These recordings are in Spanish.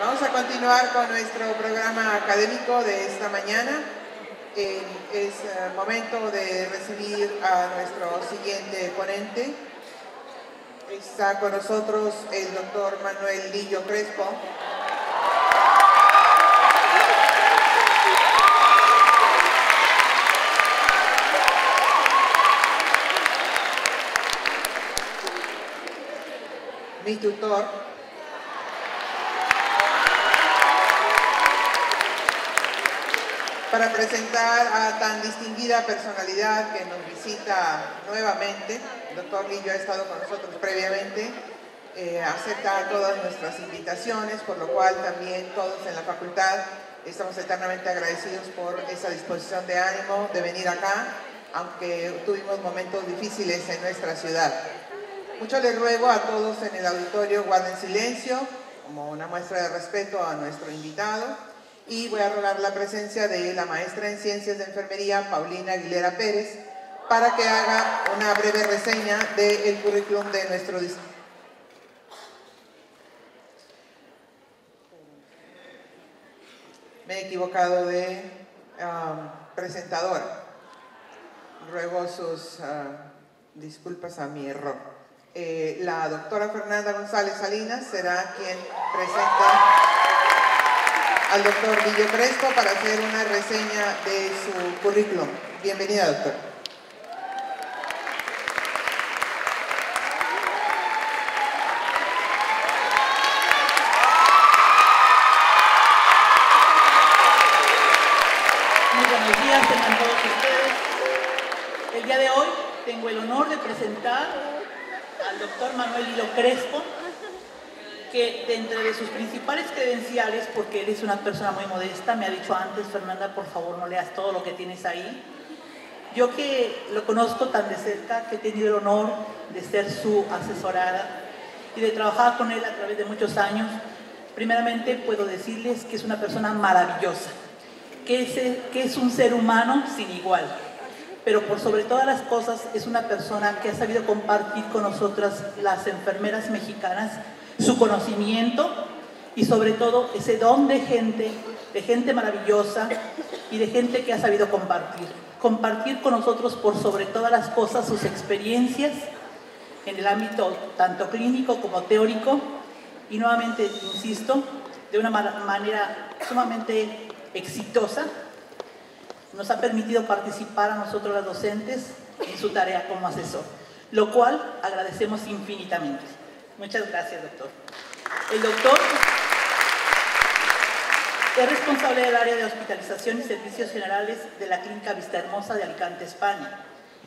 Vamos a continuar con nuestro programa académico de esta mañana. Es momento de recibir a nuestro siguiente ponente. Está con nosotros el doctor Manuel Lillo Crespo. Mi tutor. Para presentar a tan distinguida personalidad que nos visita nuevamente. El doctor Lillo ha estado con nosotros previamente, acepta todas nuestras invitaciones, por lo cual también todos en la facultad estamos eternamente agradecidos por esa disposición de ánimo de venir acá, aunque tuvimos momentos difíciles en nuestra ciudad. Mucho les ruego a todos en el auditorio guarden silencio, como una muestra de respeto a nuestro invitado. Y voy a rogar la presencia de la maestra en Ciencias de Enfermería, Paulina Aguilera Pérez, para que haga una breve reseña del currículum de nuestro distrito. Me he equivocado de presentadora. Ruego sus disculpas a mi error. La doctora Fernanda González Salinas será quien presenta al doctor Lillo Crespo para hacer una reseña de su currículum. Bienvenida, doctora. Muy buenos días, tengan todos ustedes. El día de hoy tengo el honor de presentar al doctor Manuel Lillo Crespo, que de entre sus principales credenciales, porque él es una persona muy modesta, me ha dicho antes, Fernanda, por favor no leas todo lo que tienes ahí. Yo que lo conozco tan de cerca, que he tenido el honor de ser su asesorada y de trabajar con él a través de muchos años, primeramente puedo decirles que es una persona maravillosa, que es un ser humano sin igual, pero por sobre todas las cosas es una persona que ha sabido compartir con nosotras, las enfermeras mexicanas, su conocimiento y sobre todo ese don de gente maravillosa y de gente que ha sabido compartir con nosotros por sobre todas las cosas sus experiencias en el ámbito tanto clínico como teórico, y nuevamente insisto, de una manera sumamente exitosa nos ha permitido participar a nosotros las docentes en su tarea como asesor, lo cual agradecemos infinitamente. Muchas gracias, doctor. El doctor es responsable del área de hospitalización y servicios generales de la Clínica Vistahermosa de Alicante, España.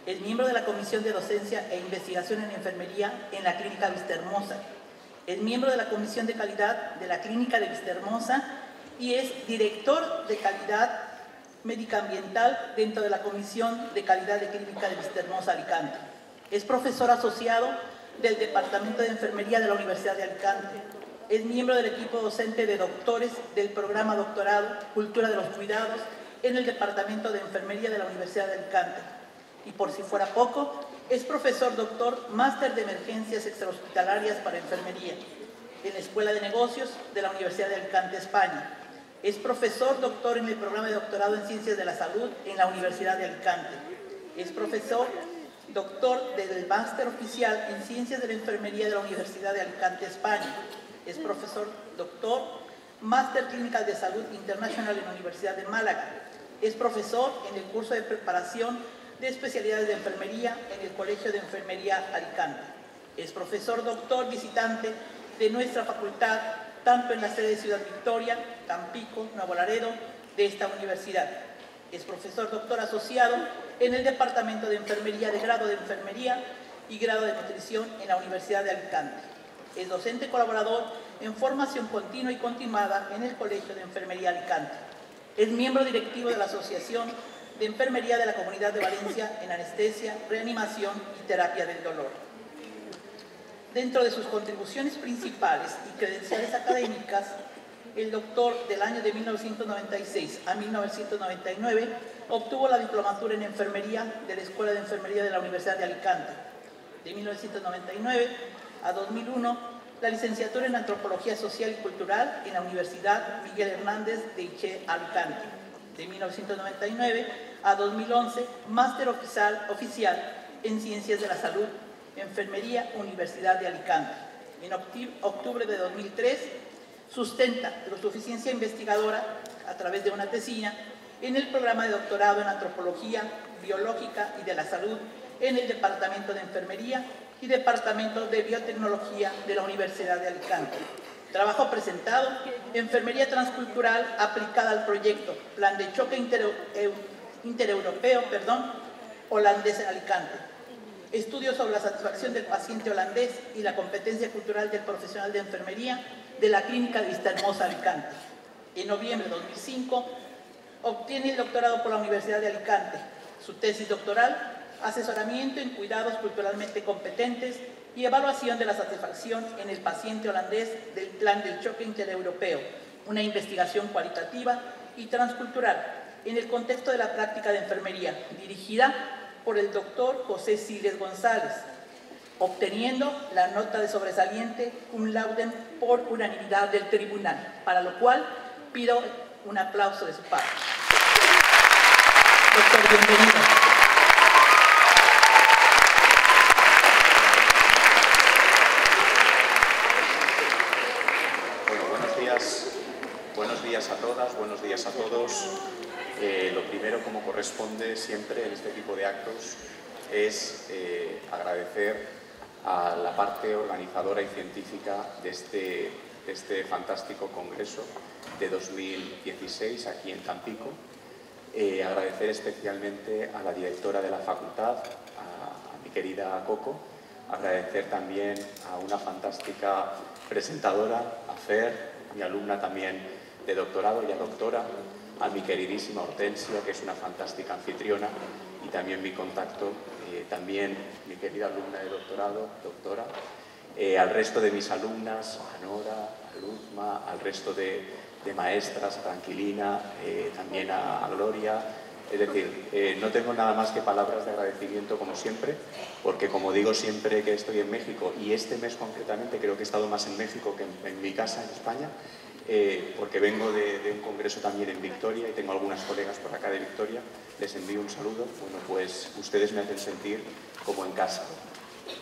Es miembro de la Comisión de Docencia e Investigación en Enfermería en la Clínica Vistahermosa. Es miembro de la Comisión de Calidad de la Clínica de Vistahermosa y es director de Calidad Médica Ambiental dentro de la Comisión de Calidad de Clínica de Vistahermosa, Alicante. Es profesor asociado del Departamento de Enfermería de la Universidad de Alicante. Es miembro del equipo docente de doctores del programa Doctorado Cultura de los Cuidados en el Departamento de Enfermería de la Universidad de Alicante. Y por si fuera poco, es profesor doctor máster de emergencias extrahospitalarias para enfermería en la Escuela de Negocios de la Universidad de Alicante, España. Es profesor doctor en el programa de doctorado en Ciencias de la Salud en la Universidad de Alicante. Es profesor doctor del máster oficial en Ciencias de la Enfermería de la Universidad de Alicante, España. Es profesor doctor, máster Clínica de Salud Internacional en la Universidad de Málaga. Es profesor en el curso de preparación de especialidades de enfermería en el Colegio de Enfermería Alicante. Es profesor doctor visitante de nuestra facultad, tanto en la sede de Ciudad Victoria, Tampico, Nuevo Laredo, de esta universidad. Es profesor doctor asociado en el Departamento de Enfermería de grado de Enfermería y grado de Nutrición en la Universidad de Alicante. Es docente colaborador en formación continua y continuada en el Colegio de Enfermería Alicante. Es miembro directivo de la Asociación de Enfermería de la Comunidad de Valencia en anestesia, reanimación y terapia del dolor. Dentro de sus contribuciones principales y credenciales académicas, el doctor del año de 1996 a 1999 obtuvo la diplomatura en enfermería de la Escuela de Enfermería de la Universidad de Alicante. De 1999 a 2001 la licenciatura en Antropología Social y Cultural en la Universidad Miguel Hernández de Iché, Alicante, de 1999 a 2011, máster oficial en Ciencias de la Salud, Enfermería, Universidad de Alicante. En octubre de 2003, sustenta la suficiencia investigadora a través de una tesina en el programa de doctorado en Antropología Biológica y de la Salud en el Departamento de Enfermería y Departamento de Biotecnología de la Universidad de Alicante. Trabajo presentado: Enfermería Transcultural aplicada al proyecto Plan de Choque Intereuropeo holandés en Alicante. Estudios sobre la satisfacción del paciente holandés y la competencia cultural del profesional de enfermería de la Clínica de Vistahermosa, Alicante. En noviembre de 2005, obtiene el doctorado por la Universidad de Alicante. Su tesis doctoral: asesoramiento en cuidados culturalmente competentes y evaluación de la satisfacción en el paciente holandés del Plan del Choque Intereuropeo, una investigación cualitativa y transcultural en el contexto de la práctica de enfermería, dirigida por el doctor José Siles González, obteniendo la nota de sobresaliente cum laude por unanimidad del tribunal, para lo cual pido un aplauso de su parte. Doctor, bienvenido. Buenos días a todas, buenos días a todos. Lo primero, como corresponde siempre en este tipo de actos, es agradecer a la parte organizadora y científica de este fantástico congreso de 2016 aquí en Tampico. Agradecer especialmente a la directora de la facultad, a mi querida Coco. Agradecer también a una fantástica presentadora, a Fer, mi alumna también de doctorado, ya doctora, a mi queridísima Hortensia, que es una fantástica anfitriona, y también mi contacto, también mi querida alumna de doctorado, doctora, al resto de mis alumnas, a Nora, a Luzma, al resto de maestras, a Tranquilina, también a Gloria. Es decir, no tengo nada más que palabras de agradecimiento, como siempre, porque como digo siempre que estoy en México, y este mes concretamente creo que he estado más en México que en mi casa en España, porque vengo de un congreso también en Victoria y tengo algunas colegas por acá de Victoria, les envío un saludo. Bueno, pues ustedes me hacen sentir como en casa.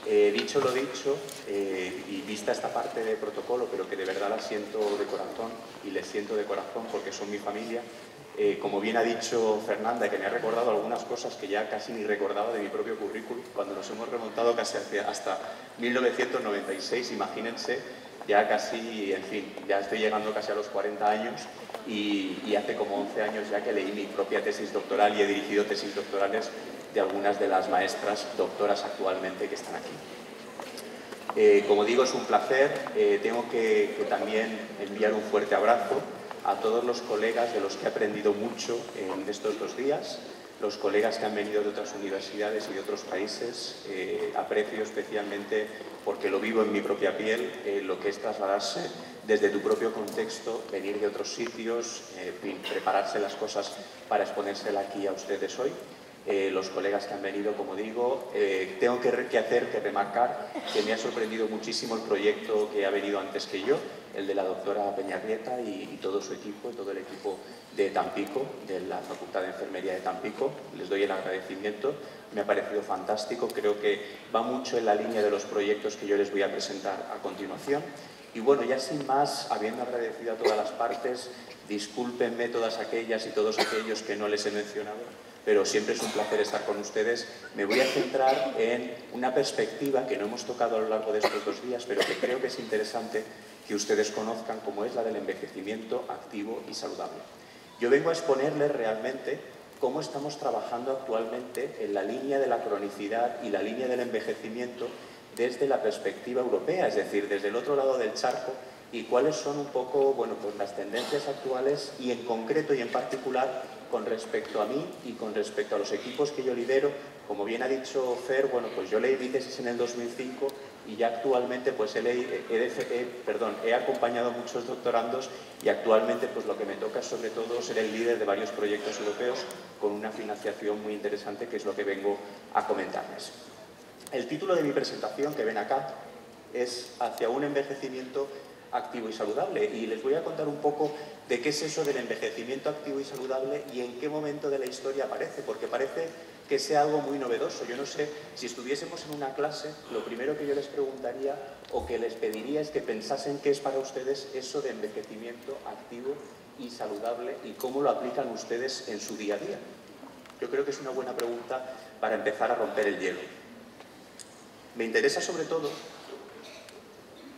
Dicho lo dicho, y vista esta parte de protocolo, pero que de verdad la siento de corazón, y les siento de corazón porque son mi familia, como bien ha dicho Fernanda, que me ha recordado algunas cosas que ya casi ni recordaba de mi propio currículum, cuando nos hemos remontado casi hasta 1996, imagínense, ya casi, en fin, ya estoy llegando casi a los 40 años y hace como 11 años ya que leí mi propia tesis doctoral y he dirigido tesis doctorales de algunas de las maestras doctoras actualmente que están aquí. Como digo, es un placer. Tengo que también enviar un fuerte abrazo a todos los colegas de los que he aprendido mucho en estos 2 días, los colegas que han venido de otras universidades y de otros países. Aprecio especialmente, porque lo vivo en mi propia piel, lo que es trasladarse desde tu propio contexto, venir de otros sitios, prepararse las cosas para exponérsela aquí a ustedes hoy. Los colegas que han venido, como digo, tengo que remarcar que me ha sorprendido muchísimo el proyecto que ha venido antes que yo, el de la doctora Peñarrieta y todo su equipo, todo el equipo de Tampico, de la Facultad de Enfermería de Tampico. Les doy el agradecimiento, me ha parecido fantástico, creo que va mucho en la línea de los proyectos que yo les voy a presentar a continuación. Y bueno, ya sin más, habiendo agradecido a todas las partes, discúlpenme todas aquellas y todos aquellos que no les he mencionado, pero siempre es un placer estar con ustedes. Me voy a centrar en una perspectiva que no hemos tocado a lo largo de estos 2 días, pero que creo que es interesante que ustedes conozcan, como es la del envejecimiento activo y saludable. Yo vengo a exponerles realmente cómo estamos trabajando actualmente en la línea de la cronicidad y la línea del envejecimiento desde la perspectiva europea, es decir, desde el otro lado del charco, y cuáles son un poco, bueno, pues las tendencias actuales y en concreto y en particular con respecto a mí y con respecto a los equipos que yo lidero. Como bien ha dicho Fer, bueno, pues yo leí mi tesis en el 2005 y ya actualmente pues he acompañado a muchos doctorandos y actualmente pues lo que me toca es sobre todo ser el líder de varios proyectos europeos con una financiación muy interesante, que es lo que vengo a comentarles. El título de mi presentación, que ven acá, es hacia un envejecimiento activo y saludable. Y les voy a contar un poco de qué es eso del envejecimiento activo y saludable y en qué momento de la historia aparece, porque parece que sea algo muy novedoso. Yo no sé, si estuviésemos en una clase, lo primero que yo les preguntaría o que les pediría es que pensasen qué es para ustedes eso de envejecimiento activo y saludable y cómo lo aplican ustedes en su día a día. Yo creo que es una buena pregunta para empezar a romper el hielo. Me interesa sobre todo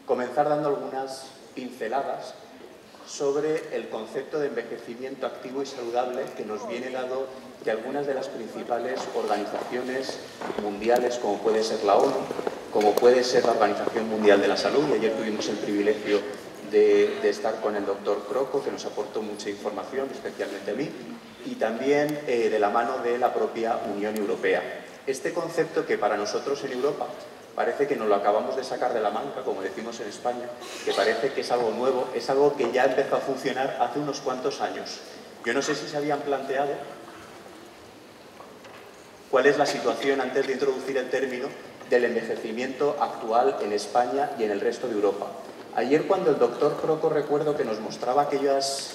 comenzar dando algunas pinceladas sobre el concepto de envejecimiento activo y saludable que nos viene dado de algunas de las principales organizaciones mundiales, como puede ser la ONU, como puede ser la Organización Mundial de la Salud. Y ayer tuvimos el privilegio de estar con el doctor Croco, que nos aportó mucha información, especialmente a mí, y también de la mano de la propia Unión Europea. Este concepto que para nosotros en Europa parece que nos lo acabamos de sacar de la manga, como decimos en España, que parece que es algo nuevo, es algo que ya empezó a funcionar hace unos cuantos años. Yo no sé si se habían planteado cuál es la situación antes de introducir el término del envejecimiento actual en España y en el resto de Europa. Ayer, cuando el doctor Croco, recuerdo que nos mostraba aquellas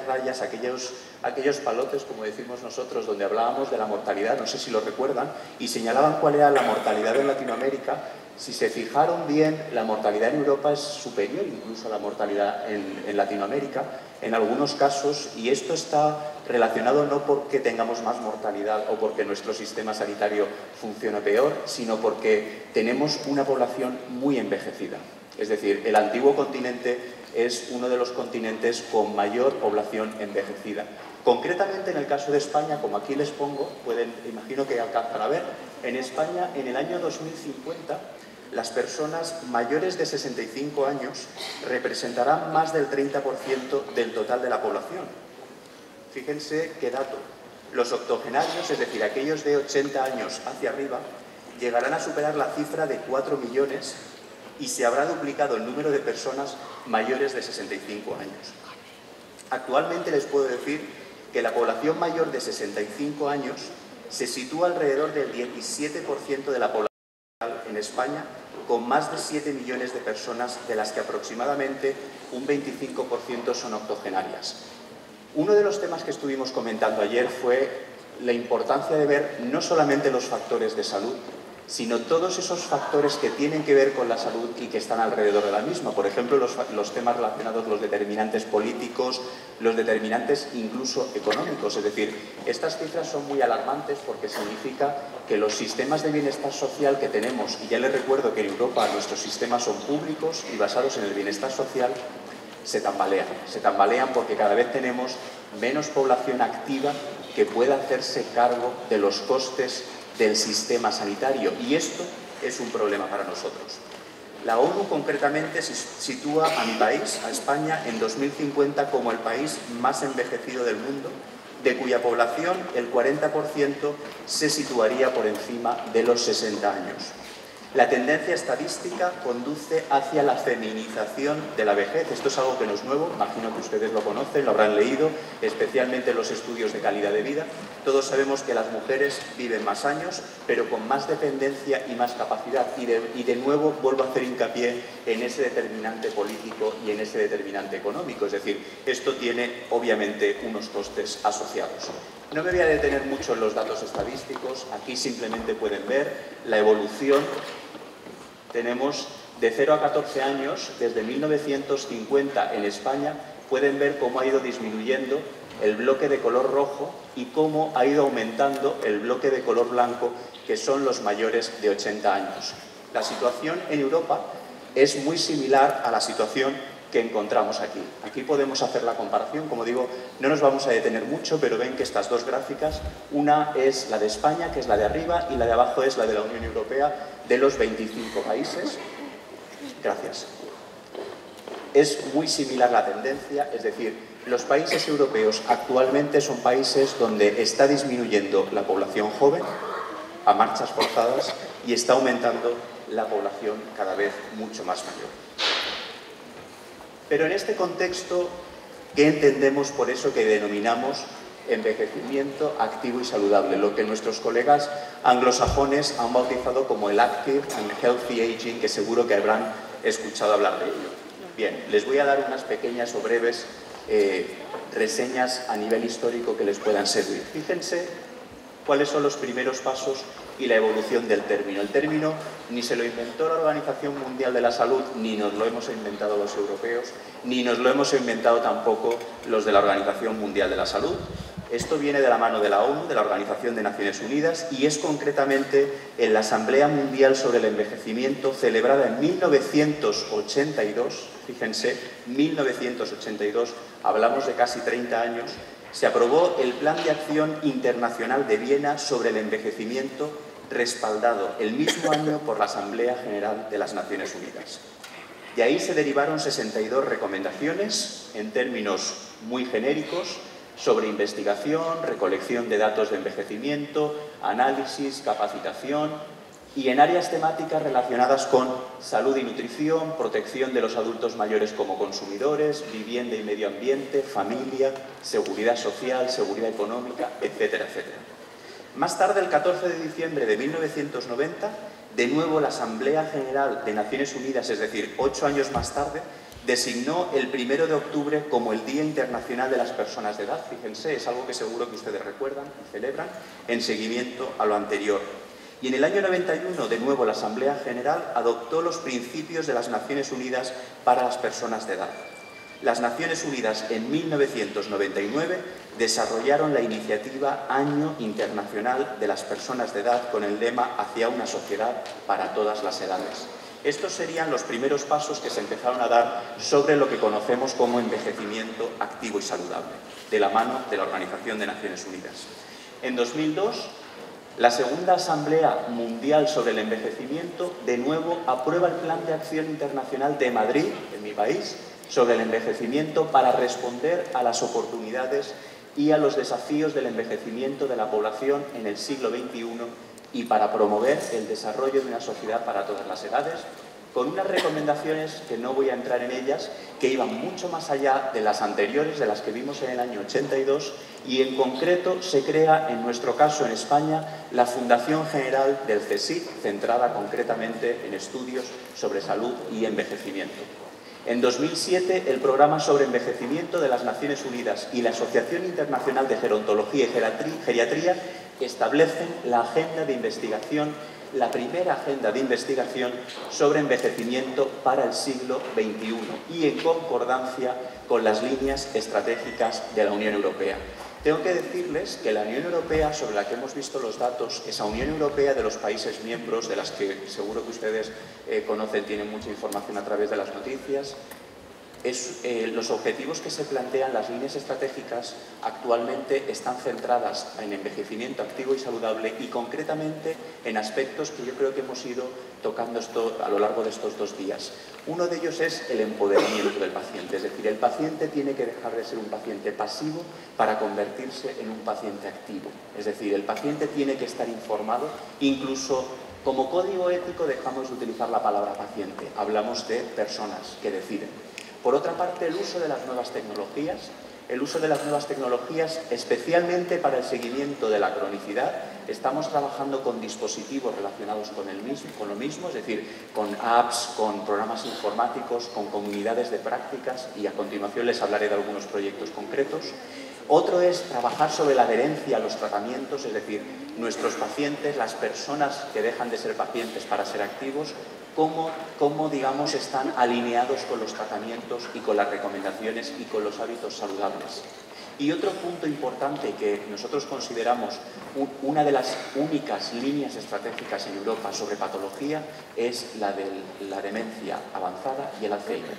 rayas, aquellos palotes, como decimos nosotros, donde hablábamos de la mortalidad, no sé si lo recuerdan, y señalaban cuál era la mortalidad en Latinoamérica. Si se fijaron bien, la mortalidad en Europa es superior incluso a la mortalidad en Latinoamérica, en algunos casos, y esto está relacionado no porque tengamos más mortalidad o porque nuestro sistema sanitario funcione peor, sino porque tenemos una población muy envejecida. Es decir, el antiguo continente es uno de los continentes con mayor población envejecida. Concretamente, en el caso de España, como aquí les pongo, imagino que alcanzan a ver, en España, en el año 2050, las personas mayores de 65 años representarán más del 30% del total de la población. Fíjense qué dato. Los octogenarios, es decir, aquellos de 80 años hacia arriba, llegarán a superar la cifra de 4 millones y se habrá duplicado el número de personas mayores de 65 años. Actualmente les puedo decir que la población mayor de 65 años se sitúa alrededor del 17% de la población en España, con más de 7 millones de personas, de las que aproximadamente un 25% son octogenarias. Uno de los temas que estuvimos comentando ayer fue la importancia de ver no solamente los factores de salud, sino todos esos factores que tienen que ver con la salud y que están alrededor de la misma. Por ejemplo, los temas relacionados, los determinantes políticos, los determinantes incluso económicos. Es decir, estas cifras son muy alarmantes porque significa que los sistemas de bienestar social que tenemos, y ya les recuerdo que en Europa nuestros sistemas son públicos y basados en el bienestar social, se tambalean porque cada vez tenemos menos población activa que pueda hacerse cargo de los costes del sistema sanitario, y esto es un problema para nosotros. La ONU concretamente sitúa a mi país, a España, en 2050 como el país más envejecido del mundo, de cuya población el 40% se situaría por encima de los 60 años. La tendencia estadística conduce hacia la feminización de la vejez. Esto es algo que no es nuevo, imagino que ustedes lo conocen, lo habrán leído, especialmente en los estudios de calidad de vida. Todos sabemos que las mujeres viven más años, pero con más dependencia y más capacidad. Y de nuevo vuelvo a hacer hincapié en ese determinante político y en ese determinante económico. Es decir, esto tiene obviamente unos costes asociados. No me voy a detener mucho en los datos estadísticos, aquí simplemente pueden ver la evolución. Tenemos de 0 a 14 años, desde 1950 en España, pueden ver cómo ha ido disminuyendo el bloque de color rojo y cómo ha ido aumentando el bloque de color blanco, que son los mayores de 80 años. La situación en Europa es muy similar a la situación que encontramos aquí. Aquí podemos hacer la comparación, como digo, no nos vamos a detener mucho, pero ven que estas dos gráficas, una es la de España, que es la de arriba, y la de abajo es la de la Unión Europea, de los 25 países. Gracias. Es muy similar la tendencia, es decir, los países europeos actualmente son países donde está disminuyendo la población joven a marchas forzadas y está aumentando la población cada vez mucho más mayor. Pero en este contexto, ¿qué entendemos por eso que denominamos envejecimiento activo y saludable, lo que nuestros colegas anglosajones han bautizado como el Active and Healthy Aging, que seguro que habrán escuchado hablar de ello. Bien, les voy a dar unas pequeñas o breves reseñas a nivel histórico que les puedan servir. Fíjense cuáles son los primeros pasos y la evolución del término. El término ni se lo inventó la Organización Mundial de la Salud, ni nos lo hemos inventado los europeos, ni nos lo hemos inventado tampoco los de la Organización Mundial de la Salud. Esto viene de la mano de la ONU, de la Organización de Naciones Unidas, y es concretamente en la Asamblea Mundial sobre el Envejecimiento, celebrada en 1982, fíjense, 1982, hablamos de casi 30 años, se aprobó el Plan de Acción Internacional de Viena sobre el envejecimiento, respaldado el mismo año por la Asamblea General de las Naciones Unidas. De ahí se derivaron 62 recomendaciones, en términos muy genéricos, sobre investigación, recolección de datos de envejecimiento, análisis, capacitación y en áreas temáticas relacionadas con salud y nutrición, protección de los adultos mayores como consumidores, vivienda y medio ambiente, familia, seguridad social, seguridad económica, etcétera, etcétera. Más tarde, el 14 de diciembre de 1990, de nuevo la Asamblea General de Naciones Unidas, es decir, 8 años más tarde, designó el 1 de octubre como el Día Internacional de las Personas de Edad. Fíjense, es algo que seguro que ustedes recuerdan y celebran en seguimiento a lo anterior. Y en el año 91, de nuevo, la Asamblea General adoptó los principios de las Naciones Unidas para las personas de edad. Las Naciones Unidas, en 1999, desarrollaron la iniciativa Año Internacional de las Personas de Edad con el lema Hacia una sociedad para todas las edades. Estos serían los primeros pasos que se empezaron a dar sobre lo que conocemos como envejecimiento activo y saludable, de la mano de la Organización de Naciones Unidas. En 2002, la segunda Asamblea Mundial sobre el Envejecimiento de nuevo aprueba el Plan de Acción Internacional de Madrid, en mi país, sobre el envejecimiento para responder a las oportunidades y a los desafíos del envejecimiento de la población en el siglo XXI y para promover el desarrollo de una sociedad para todas las edades, con unas recomendaciones que no voy a entrar en ellas, que iban mucho más allá de las anteriores, de las que vimos en el año 82, y en concreto se crea, en nuestro caso en España, la Fundación General del CSIC, centrada concretamente en estudios sobre salud y envejecimiento. En 2007, el Programa sobre Envejecimiento de las Naciones Unidas y la Asociación Internacional de Gerontología y Geriatría establecen la agenda de investigación, la primera agenda de investigación sobre envejecimiento para el siglo XXI y en concordancia con las líneas estratégicas de la Unión Europea. Tengo que decirles que la Unión Europea, sobre la que hemos visto los datos, esa Unión Europea de los países miembros, de las que seguro que ustedes conocen, tienen mucha información a través de las noticias, los objetivos que se plantean, las líneas estratégicas, actualmente están centradas en envejecimiento activo y saludable y concretamente en aspectos que yo creo que hemos ido tocando a lo largo de estos 2 días. Uno de ellos es el empoderamiento del paciente, es decir, el paciente tiene que dejar de ser un paciente pasivo para convertirse en un paciente activo. Es decir, el paciente tiene que estar informado, incluso como código ético dejamos de utilizar la palabra paciente, hablamos de personas que deciden. Por otra parte, el uso de las nuevas tecnologías, especialmente para el seguimiento de la cronicidad. Estamos trabajando con dispositivos relacionados con lo mismo, es decir, con apps, con programas informáticos, con comunidades de prácticas, y a continuación les hablaré de algunos proyectos concretos. Otro es trabajar sobre la adherencia a los tratamientos, es decir, nuestros pacientes, las personas que dejan de ser pacientes para ser activos, cómo digamos, están alineados con los tratamientos y con las recomendaciones y con los hábitos saludables. Y otro punto importante que nosotros consideramos una de las únicas líneas estratégicas en Europa sobre patología es la de la demencia avanzada y el Alzheimer.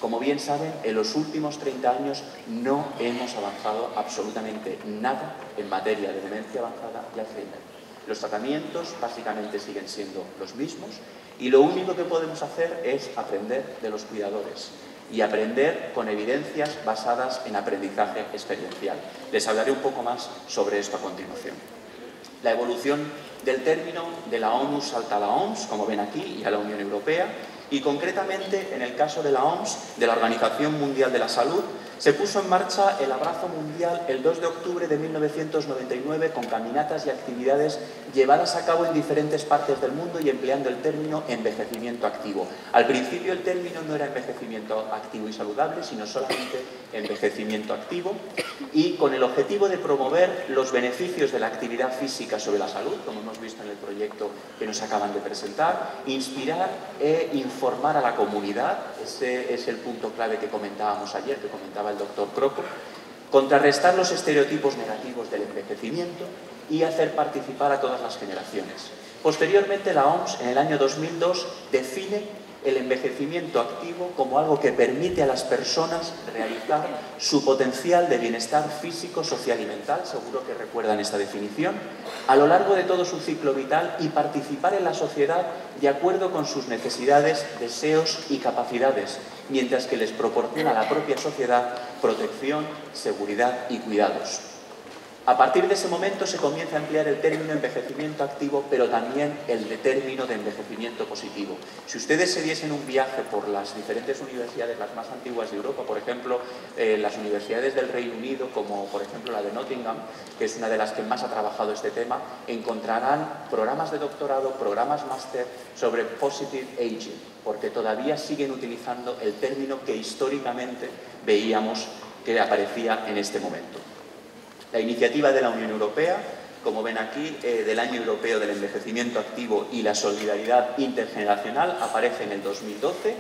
Como bien saben, en los últimos 30 años no hemos avanzado absolutamente nada en materia de demencia avanzada y Alzheimer. Los tratamientos básicamente siguen siendo los mismos y lo único que podemos hacer es aprender de los cuidadores y aprender con evidencias basadas en aprendizaje experiencial. Les hablaré un poco más sobre esto a continuación. La evolución del término de la ONU salta a la OMS, como ven aquí, y a la Unión Europea, Y concretamente, en el caso de la OMS, de la Organización Mundial de la Salud, se puso en marcha el Abrazo Mundial el 2 de octubre de 1999 con caminatas y actividades llevadas a cabo en diferentes partes del mundo y empleando el término envejecimiento activo. Al principio el término no era envejecimiento activo y saludable, sino solamente envejecimiento activo, y con el objetivo de promover los beneficios de la actividad física sobre la salud, como hemos visto en el proyecto que nos acaban de presentar, inspirar e informar a la comunidad, ese es el punto clave que comentábamos ayer, que comentaba el doctor Croco, contrarrestar los estereotipos negativos del envejecimiento y hacer participar a todas las generaciones. Posteriormente, la OMS, en el año 2002, define el envejecimiento activo como algo que permite a las personas realizar su potencial de bienestar físico, social y mental, seguro que recuerdan esta definición, a lo largo de todo su ciclo vital y participar en la sociedad de acuerdo con sus necesidades, deseos y capacidades, mientras que les proporciona a la propia sociedad protección, seguridad y cuidados. A partir de ese momento se comienza a emplear el término envejecimiento activo, pero también el término de envejecimiento positivo. Si ustedes se diesen un viaje por las diferentes universidades, las más antiguas de Europa, por ejemplo, las universidades del Reino Unido, como por ejemplo la de Nottingham, que es una de las que más ha trabajado este tema, encontrarán programas de doctorado, programas máster sobre positive aging, porque todavía siguen utilizando el término que históricamente veíamos que aparecía en este momento. La iniciativa de la Unión Europea, como ven aquí, del Año Europeo del Envejecimiento Activo y la Solidaridad Intergeneracional, aparece en el 2012,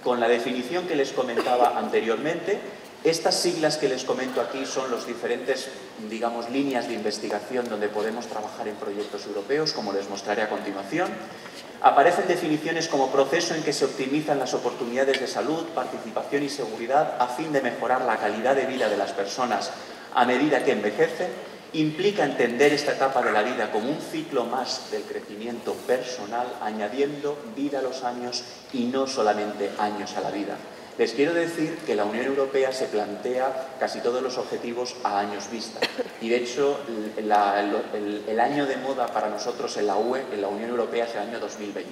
con la definición que les comentaba anteriormente. Estas siglas que les comento aquí son los diferentes, digamos, líneas de investigación donde podemos trabajar en proyectos europeos, como les mostraré a continuación. Aparecen definiciones como proceso en que se optimizan las oportunidades de salud, participación y seguridad a fin de mejorar la calidad de vida de las personas a medida que envejecen. Implica entender esta etapa de la vida como un ciclo más del crecimiento personal, añadiendo vida a los años y no solamente años a la vida. Les quiero decir que la Unión Europea se plantea casi todos los objetivos a años vista. Y de hecho, el año de moda para nosotros en la UE, en la Unión Europea, es el año 2020.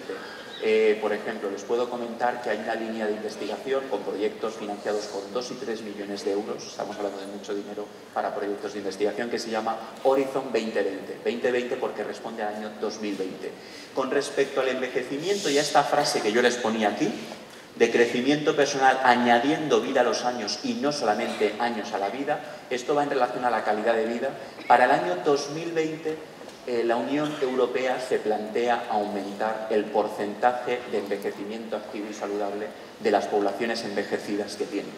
Por ejemplo, les puedo comentar que hay una línea de investigación con proyectos financiados con 2 y 3 millones de euros, estamos hablando de mucho dinero para proyectos de investigación, que se llama Horizon 2020. 2020 porque responde al año 2020. Con respecto al envejecimiento y a esta frase que yo les ponía aquí, de crecimiento personal añadiendo vida a los años y no solamente años a la vida, esto va en relación a la calidad de vida. Para el año 2020 la Unión Europea se plantea aumentar el porcentaje de envejecimiento activo y saludable de las poblaciones envejecidas que tienen.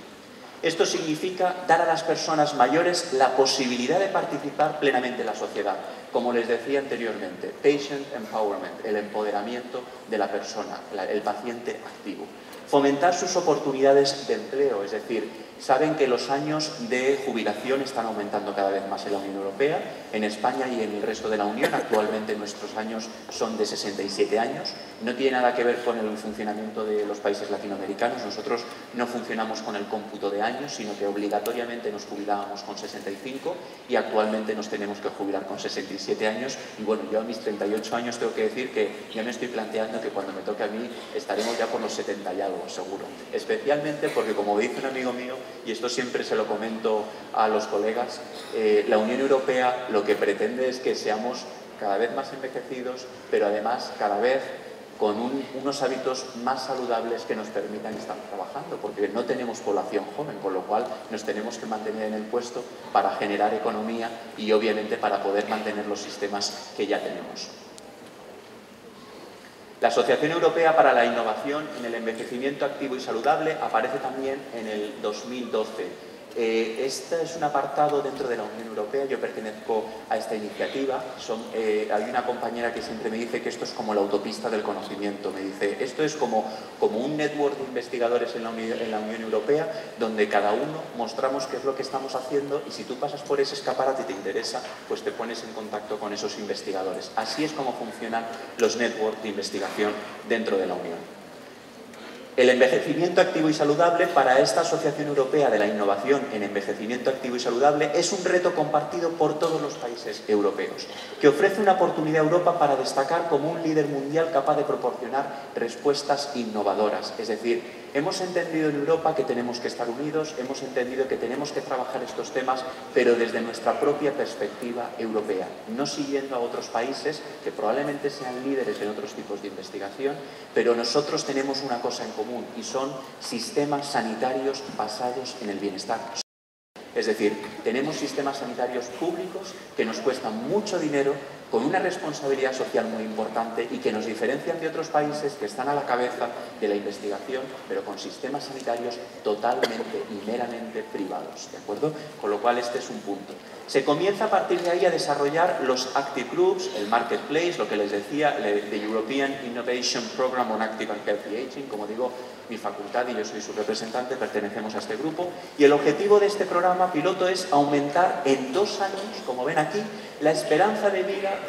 Esto significa dar a las personas mayores la posibilidad de participar plenamente en la sociedad. Como les decía anteriormente, patient empowerment, el empoderamiento de la persona, el paciente activo. Fomentar sus oportunidades de empleo, es decir, saben que los años de jubilación están aumentando cada vez más en la Unión Europea, en España y en el resto de la Unión. Actualmente nuestros años son de 67 años. No tiene nada que ver con el funcionamiento de los países latinoamericanos. Nosotros no funcionamos con el cómputo de años, sino que obligatoriamente nos jubilábamos con 65 y actualmente nos tenemos que jubilar con 67 años. Y bueno, yo a mis 38 años tengo que decir que ya me estoy planteando que cuando me toque a mí estaremos ya por los 70 y algo, seguro. Especialmente porque, como dice un amigo mío, y esto siempre se lo comento a los colegas, la Unión Europea lo que pretende es que seamos cada vez más envejecidos, pero además cada vez con unos hábitos más saludables que nos permitan estar trabajando, porque no tenemos población joven, con lo cual nos tenemos que mantener en el puesto para generar economía y obviamente para poder mantener los sistemas que ya tenemos. La Asociación Europea para la Innovación en el Envejecimiento Activo y Saludable aparece también en el 2012. Este es un apartado dentro de la Unión Europea, yo pertenezco a esta iniciativa. Hay una compañera que siempre me dice que esto es como la autopista del conocimiento. Me dice, esto es como un network de investigadores en la Unión Europea, donde cada uno mostramos qué es lo que estamos haciendo y si tú pasas por ese escaparate y te interesa, pues te pones en contacto con esos investigadores. Así es como funcionan los networks de investigación dentro de la Unión. El envejecimiento activo y saludable para esta Asociación Europea de la Innovación en Envejecimiento Activo y Saludable es un reto compartido por todos los países europeos, que ofrece una oportunidad a Europa para destacar como un líder mundial capaz de proporcionar respuestas innovadoras. Es decir, hemos entendido en Europa que tenemos que estar unidos, hemos entendido que tenemos que trabajar estos temas, pero desde nuestra propia perspectiva europea, no siguiendo a otros países que probablemente sean líderes en otros tipos de investigación, pero nosotros tenemos una cosa en común y son sistemas sanitarios basados en el bienestar. Es decir, tenemos sistemas sanitarios públicos que nos cuestan mucho dinero, con una responsabilidad social muy importante y que nos diferencian de otros países que están a la cabeza de la investigación, pero con sistemas sanitarios totalmente y meramente privados, ¿de acuerdo? Con lo cual este es un punto. Se comienza a partir de ahí a desarrollar los Active Groups, el Marketplace, lo que les decía, the European Innovation Program on Active and Healthy Aging, como digo, mi facultad y yo soy su representante, pertenecemos a este grupo, y el objetivo de este programa piloto es aumentar en 2 años, como ven aquí, la esperanza de vida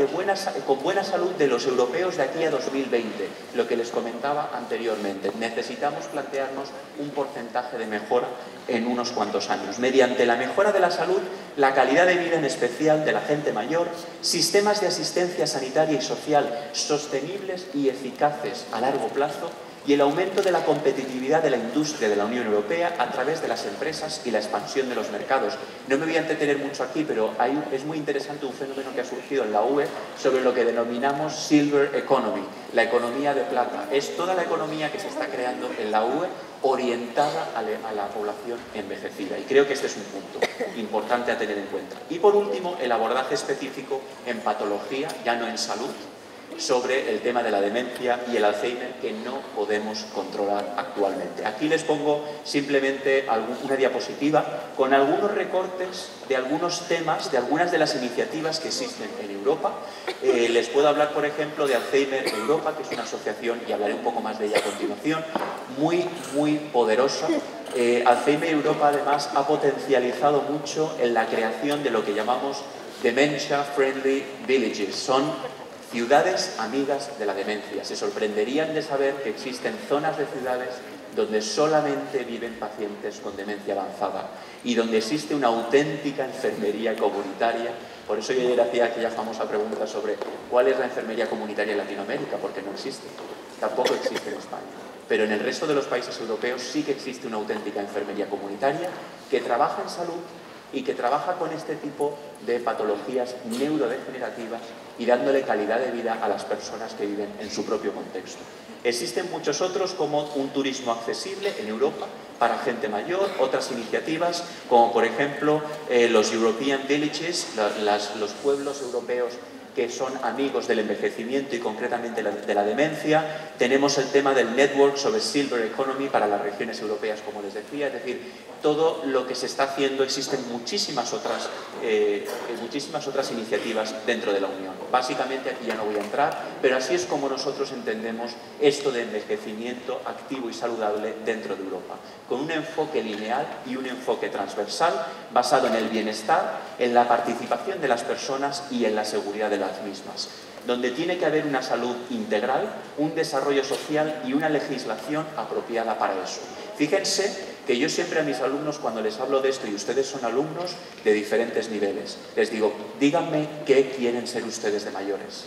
con buena salud de los europeos de aquí a 2020, lo que les comentaba anteriormente. Necesitamos plantearnos un porcentaje de mejora en unos cuantos años. Mediante la mejora de la salud, la calidad de vida en especial de la gente mayor, sistemas de asistencia sanitaria y social sostenibles y eficaces a largo plazo, y el aumento de la competitividad de la industria de la Unión Europea a través de las empresas y la expansión de los mercados. No me voy a entretener mucho aquí, pero es muy interesante un fenómeno que ha surgido en la UE sobre lo que denominamos Silver Economy, la economía de plata. Es toda la economía que se está creando en la UE orientada a la población envejecida. Y creo que este es un punto importante a tener en cuenta. Y por último, el abordaje específico en patología, ya no en salud, sobre el tema de la demencia y el Alzheimer que no podemos controlar actualmente. Aquí les pongo simplemente una diapositiva con algunos recortes de algunos temas, de algunas de las iniciativas que existen en Europa. Les puedo hablar, por ejemplo, de Alzheimer Europa, que es una asociación, y hablaré un poco más de ella a continuación, muy poderosa. Alzheimer Europa, además, ha potencializado mucho en la creación de lo que llamamos Dementia Friendly Villages. Son ciudades amigas de la demencia. Se sorprenderían de saber que existen zonas de ciudades donde solamente viven pacientes con demencia avanzada y donde existe una auténtica enfermería comunitaria. Por eso yo ayer hacía aquella famosa pregunta sobre cuál es la enfermería comunitaria en Latinoamérica, porque no existe. Tampoco existe en España. Pero en el resto de los países europeos sí que existe una auténtica enfermería comunitaria que trabaja en salud y que trabaja con este tipo de patologías neurodegenerativas y dándole calidad de vida a las personas que viven en su propio contexto. Existen muchos otros, como un turismo accesible en Europa para gente mayor, otras iniciativas como por ejemplo los European Villages, los pueblos europeos que son amigos del envejecimiento y concretamente de la demencia. Tenemos el tema del Network sobre Silver Economy para las regiones europeas, como les decía, es decir, todo lo que se está haciendo, existen muchísimas otras iniciativas dentro de la Unión. Básicamente aquí ya no voy a entrar, pero así es como nosotros entendemos esto de envejecimiento activo y saludable dentro de Europa, con un enfoque lineal y un enfoque transversal basado en el bienestar, en la participación de las personas y en la seguridad de las mismas, donde tiene que haber una salud integral, un desarrollo social y una legislación apropiada para eso. Fíjense que yo siempre a mis alumnos, cuando les hablo de esto, y ustedes son alumnos de diferentes niveles, les digo, díganme qué quieren ser ustedes de mayores.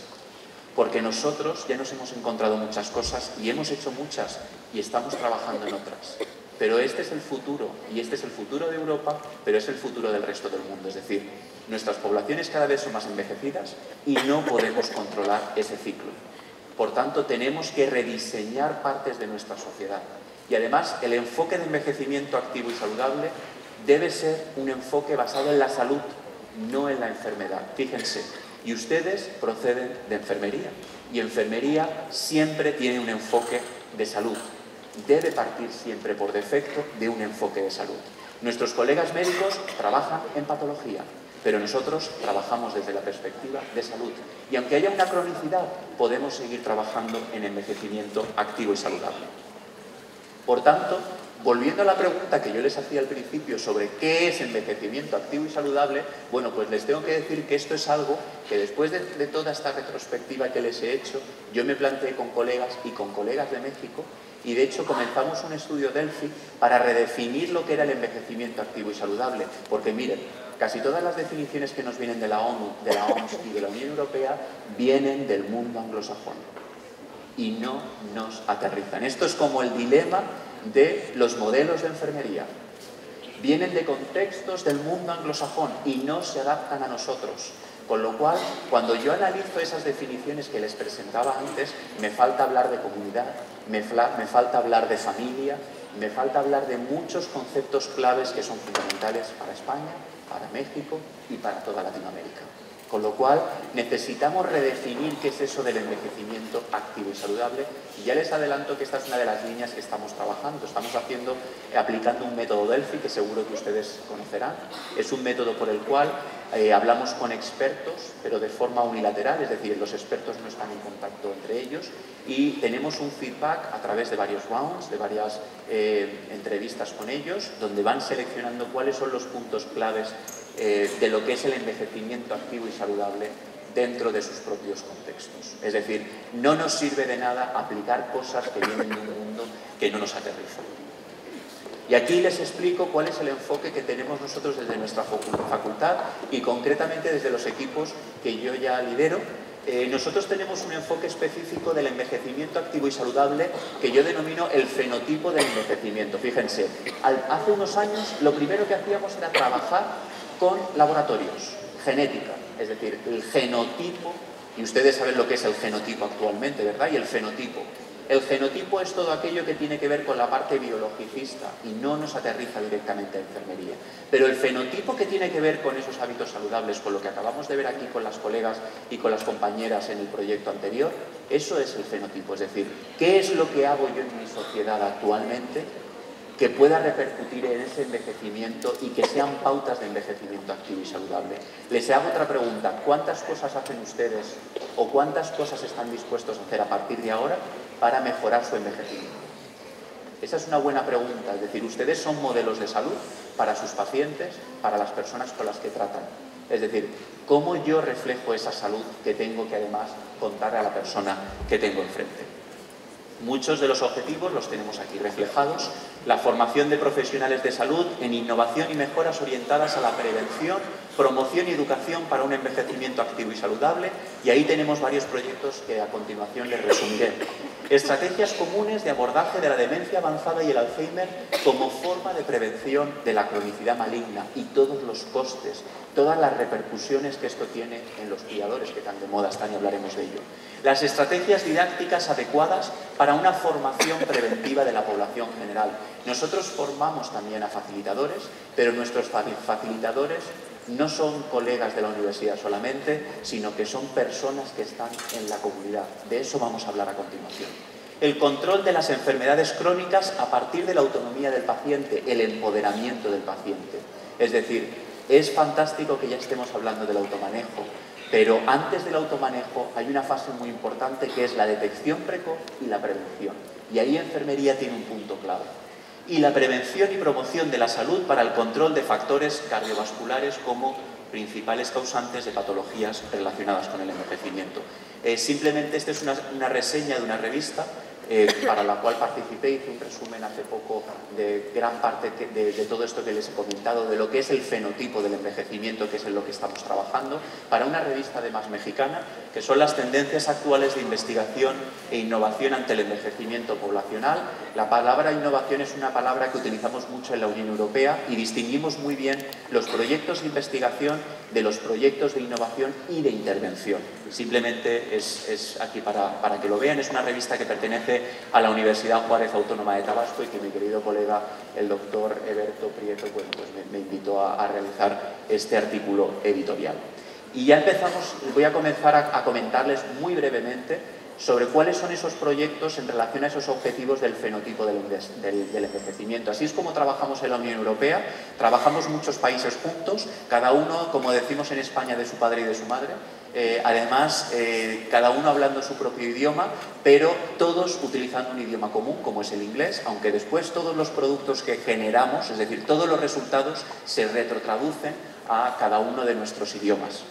Porque nosotros ya nos hemos encontrado muchas cosas y hemos hecho muchas y estamos trabajando en otras. Pero este es el futuro, y este es el futuro de Europa, pero es el futuro del resto del mundo. Es decir, nuestras poblaciones cada vez son más envejecidas y no podemos controlar ese ciclo. Por tanto, tenemos que rediseñar partes de nuestra sociedad. Y además, el enfoque de envejecimiento activo y saludable debe ser un enfoque basado en la salud, no en la enfermedad. Fíjense, y ustedes proceden de enfermería, y enfermería siempre tiene un enfoque de salud. Debe partir siempre por defecto de un enfoque de salud. Nuestros colegas médicos trabajan en patología, pero nosotros trabajamos desde la perspectiva de salud. Y aunque haya una cronicidad, podemos seguir trabajando en envejecimiento activo y saludable. Por tanto, Volviendo a la pregunta que yo les hacía al principio sobre qué es envejecimiento activo y saludable, bueno, pues les tengo que decir que esto es algo que después de toda esta retrospectiva que les he hecho, yo me planteé con colegas y con colegas de México, y de hecho comenzamos un estudio Delphi para redefinir lo que era el envejecimiento activo y saludable, porque miren, casi todas las definiciones que nos vienen de la ONU, de la OMS y de la Unión Europea vienen del mundo anglosajón y no nos aterrizan. Esto es como el dilema de los modelos de enfermería. Vienen de contextos del mundo anglosajón y no se adaptan a nosotros. Con lo cual, cuando yo analizo esas definiciones que les presentaba antes, me falta hablar de comunidad, me falta hablar de familia, me falta hablar de muchos conceptos claves que son fundamentales para España, para México y para toda Latinoamérica. Con lo cual, necesitamos redefinir qué es eso del envejecimiento activo y saludable. Y ya les adelanto que esta es una de las líneas que estamos trabajando. Estamos aplicando un método Delphi que seguro que ustedes conocerán. Es un método por el cual hablamos con expertos, pero de forma unilateral, es decir, los expertos no están en contacto entre ellos, y tenemos un feedback a través de varios rounds, de varias entrevistas con ellos, donde van seleccionando cuáles son los puntos claves de lo que es el envejecimiento activo y saludable dentro de sus propios contextos. Es decir, no nos sirve de nada aplicar cosas que vienen de un mundo que no nos aterrizan. Y aquí les explico cuál es el enfoque que tenemos nosotros desde nuestra facultad y concretamente desde los equipos que yo ya lidero. Nosotros tenemos un enfoque específico del envejecimiento activo y saludable que yo denomino el fenotipo del envejecimiento. Fíjense, hace unos años lo primero que hacíamos era trabajar con laboratorios, genética, es decir, el genotipo, y ustedes saben lo que es el genotipo actualmente, ¿verdad? Y el fenotipo. El genotipo es todo aquello que tiene que ver con la parte biologicista y no nos aterriza directamente a enfermería. Pero el fenotipo que tiene que ver con esos hábitos saludables, con lo que acabamos de ver aquí con las colegas y con las compañeras en el proyecto anterior, eso es el fenotipo. Es decir, ¿qué es lo que hago yo en mi sociedad actualmente que pueda repercutir en ese envejecimiento y que sean pautas de envejecimiento activo y saludable? Les hago otra pregunta. ¿Cuántas cosas hacen ustedes o cuántas cosas están dispuestos a hacer a partir de ahora para mejorar su envejecimiento? Esa es una buena pregunta. Es decir, ustedes son modelos de salud para sus pacientes, para las personas con las que tratan. Es decir, ¿cómo yo reflejo esa salud que tengo que además contar a la persona que tengo enfrente? Muchos de los objetivos los tenemos aquí reflejados. La formación de profesionales de salud en innovación y mejoras orientadas a la prevención, promoción y educación para un envejecimiento activo y saludable. Y ahí tenemos varios proyectos que a continuación les resumiré. Estrategias comunes de abordaje de la demencia avanzada y el Alzheimer como forma de prevención de la cronicidad maligna y todos los costes, todas las repercusiones que esto tiene en los cuidadores que tan de moda están y hablaremos de ello. Las estrategias didácticas adecuadas para una formación preventiva de la población general. Nosotros formamos también a facilitadores, pero nuestros facilitadores no son colegas de la universidad solamente, sino que son personas que están en la comunidad. De eso vamos a hablar a continuación. El control de las enfermedades crónicas a partir de la autonomía del paciente, el empoderamiento del paciente. Es decir, es fantástico que ya estemos hablando del automanejo, pero antes del automanejo hay una fase muy importante que es la detección precoz y la prevención. Y ahí enfermería tiene un punto clave. Y la prevención y promoción de la salud para el control de factores cardiovasculares como principales causantes de patologías relacionadas con el envejecimiento. Simplemente esta es una reseña de una revista para la cual participé, hice un resumen hace poco de gran parte de todo esto que les he comentado, de lo que es el fenotipo del envejecimiento, que es en lo que estamos trabajando, para una revista además mexicana, que son las tendencias actuales de investigación e innovación ante el envejecimiento poblacional. La palabra innovación es una palabra que utilizamos mucho en la Unión Europea y distinguimos muy bien los proyectos de investigación de los proyectos de innovación y de intervención. Simplemente es aquí para que lo vean. Es una revista que pertenece a la Universidad Juárez Autónoma de Tabasco y que mi querido colega, el doctor Eberto Prieto, pues me invitó a realizar este artículo editorial. Y ya empezamos, voy a comenzar a comentarles muy brevemente sobre cuáles son esos proyectos en relación a esos objetivos del fenotipo del envejecimiento. Así es como trabajamos en la Unión Europea, trabajamos muchos países juntos, cada uno, como decimos en España, de su padre y de su madre, Además, cada uno hablando su propio idioma, pero todos utilizando un idioma común, como es el inglés, aunque después todos los productos que generamos, es decir, todos los resultados, se retrotraducen a cada uno de nuestros idiomas.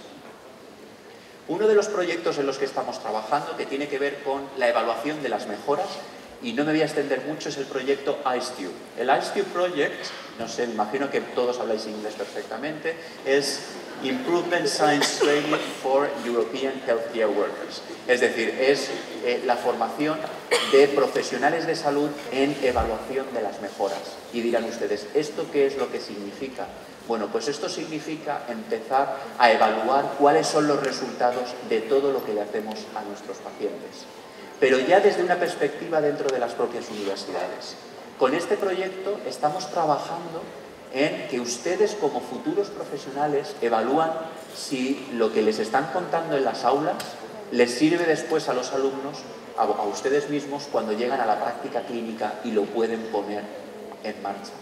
Uno de los proyectos en los que estamos trabajando, que tiene que ver con la evaluación de las mejoras, y no me voy a extender mucho, es el proyecto IceTube. El IceTube Project, no sé, me imagino que todos habláis inglés perfectamente, es Improvement Science Training for European Healthcare Workers. Es decir, es la formación de profesionales de salud en evaluación de las mejoras. Y dirán ustedes, ¿esto qué es lo que significa? Bueno, pues esto significa empezar a evaluar cuáles son los resultados de todo lo que le hacemos a nuestros pacientes. Pero ya desde una perspectiva dentro de las propias universidades. Con este proyecto estamos trabajando en que ustedes como futuros profesionales evalúan si lo que les están contando en las aulas les sirve después a los alumnos, a ustedes mismos, cuando llegan a la práctica clínica y lo pueden poner en marcha.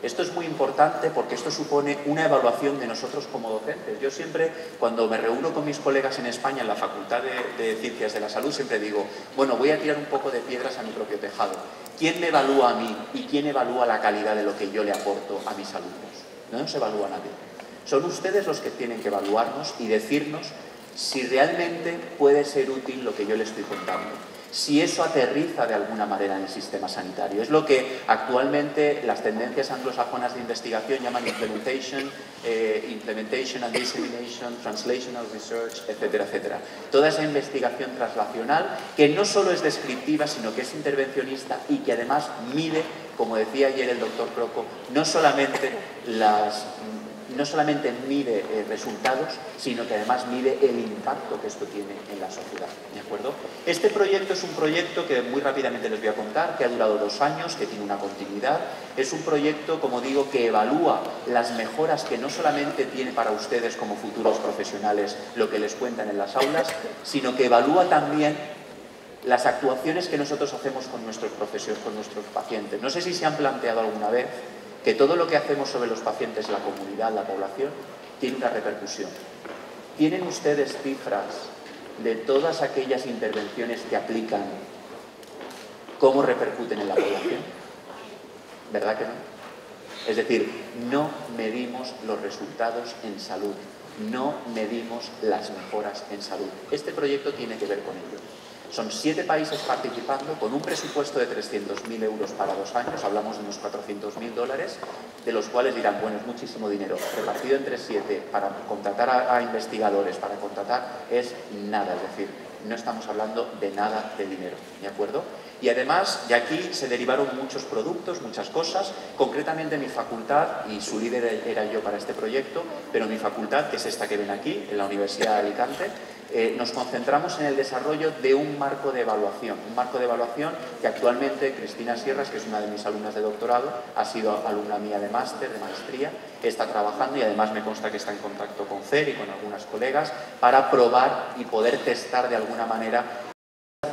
Esto es muy importante porque esto supone una evaluación de nosotros como docentes. Yo siempre, cuando me reúno con mis colegas en España, en la Facultad de Ciencias de la Salud, siempre digo, bueno, voy a tirar un poco de piedras a mi propio tejado. ¿Quién me evalúa a mí y quién evalúa la calidad de lo que yo le aporto a mis alumnos? No nos evalúa nadie. Son ustedes los que tienen que evaluarnos y decirnos si realmente puede ser útil lo que yo le estoy contando. Si eso aterriza de alguna manera en el sistema sanitario. Es lo que actualmente las tendencias anglosajonas de investigación llaman implementation and dissemination, translational research, etcétera, etcétera. Toda esa investigación translacional que no solo es descriptiva, sino que es intervencionista y que además mide, como decía ayer el doctor Croco, no solamente mide resultados, sino que además mide el impacto que esto tiene en la sociedad. ¿De acuerdo? Este proyecto es un proyecto que muy rápidamente les voy a contar, que ha durado 2 años, que tiene una continuidad. Es un proyecto, como digo, que evalúa las mejoras que no solamente tiene para ustedes como futuros profesionales lo que les cuentan en las aulas, sino que evalúa también las actuaciones que nosotros hacemos con nuestros pacientes. No sé si se han planteado alguna vez que todo lo que hacemos sobre los pacientes, la comunidad, la población, tiene una repercusión. ¿Tienen ustedes cifras de todas aquellas intervenciones que aplican, cómo repercuten en la población? ¿Verdad que no? Es decir, no medimos los resultados en salud, no medimos las mejoras en salud. Este proyecto tiene que ver con ello. Son 7 países participando con un presupuesto de 300.000 euros para 2 años, hablamos de unos 400.000 dólares, de los cuales dirán, bueno, es muchísimo dinero. Repartido entre 7 para contratar a investigadores, para contratar, es nada, es decir, no estamos hablando de nada de dinero, ¿de acuerdo? Y además, de aquí se derivaron muchos productos, muchas cosas. Concretamente mi facultad, y su líder era yo para este proyecto, pero mi facultad, que es esta que ven aquí, en la Universidad de Alicante, nos concentramos en el desarrollo de un marco de evaluación. Un marco de evaluación que actualmente Cristina Sierras, que es una de mis alumnas de doctorado, ha sido alumna mía de máster, de maestría, está trabajando y además me consta que está en contacto con FER y con algunas colegas para probar y poder testar de alguna manera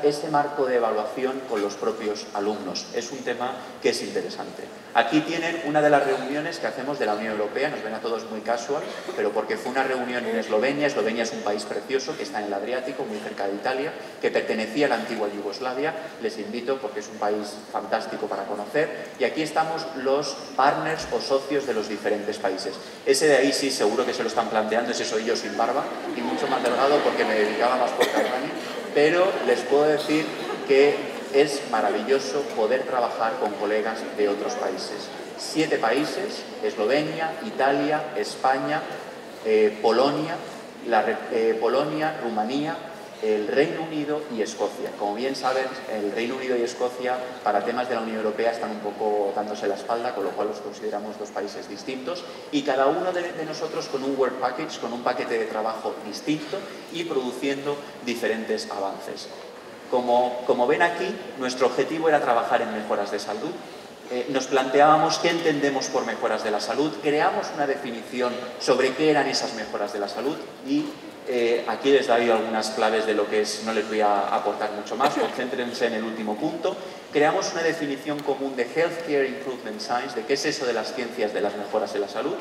ese marco de evaluación con los propios alumnos. Es un tema que es interesante. Aquí tienen una de las reuniones que hacemos de la Unión Europea, nos ven a todos muy casual, pero porque fue una reunión en Eslovenia. Eslovenia es un país precioso que está en el Adriático, muy cerca de Italia, que pertenecía a la antigua Yugoslavia. Les invito porque es un país fantástico para conocer. Y aquí estamos los partners o socios de los diferentes países. Ese de ahí sí, seguro que se lo están planteando, ese soy yo sin barba y mucho más delgado porque me dedicaba más por running. Pero les puedo decir que es maravilloso poder trabajar con colegas de otros países. 7 países, Eslovenia, Italia, España, Polonia, Rumanía, el Reino Unido y Escocia. Como bien saben, el Reino Unido y Escocia para temas de la Unión Europea están un poco dándose la espalda, con lo cual los consideramos 2 países distintos y cada uno de nosotros con un work package, con un paquete de trabajo distinto y produciendo diferentes avances. Como ven aquí, nuestro objetivo era trabajar en mejoras de salud. Nos planteábamos qué entendemos por mejoras de la salud, creamos una definición sobre qué eran esas mejoras de la salud y aquí les doy algunas claves de lo que es, no les voy a aportar mucho más, concéntrense en el último punto. Creamos una definición común de Healthcare Improvement Science, de qué es eso de las ciencias de las mejoras en la salud.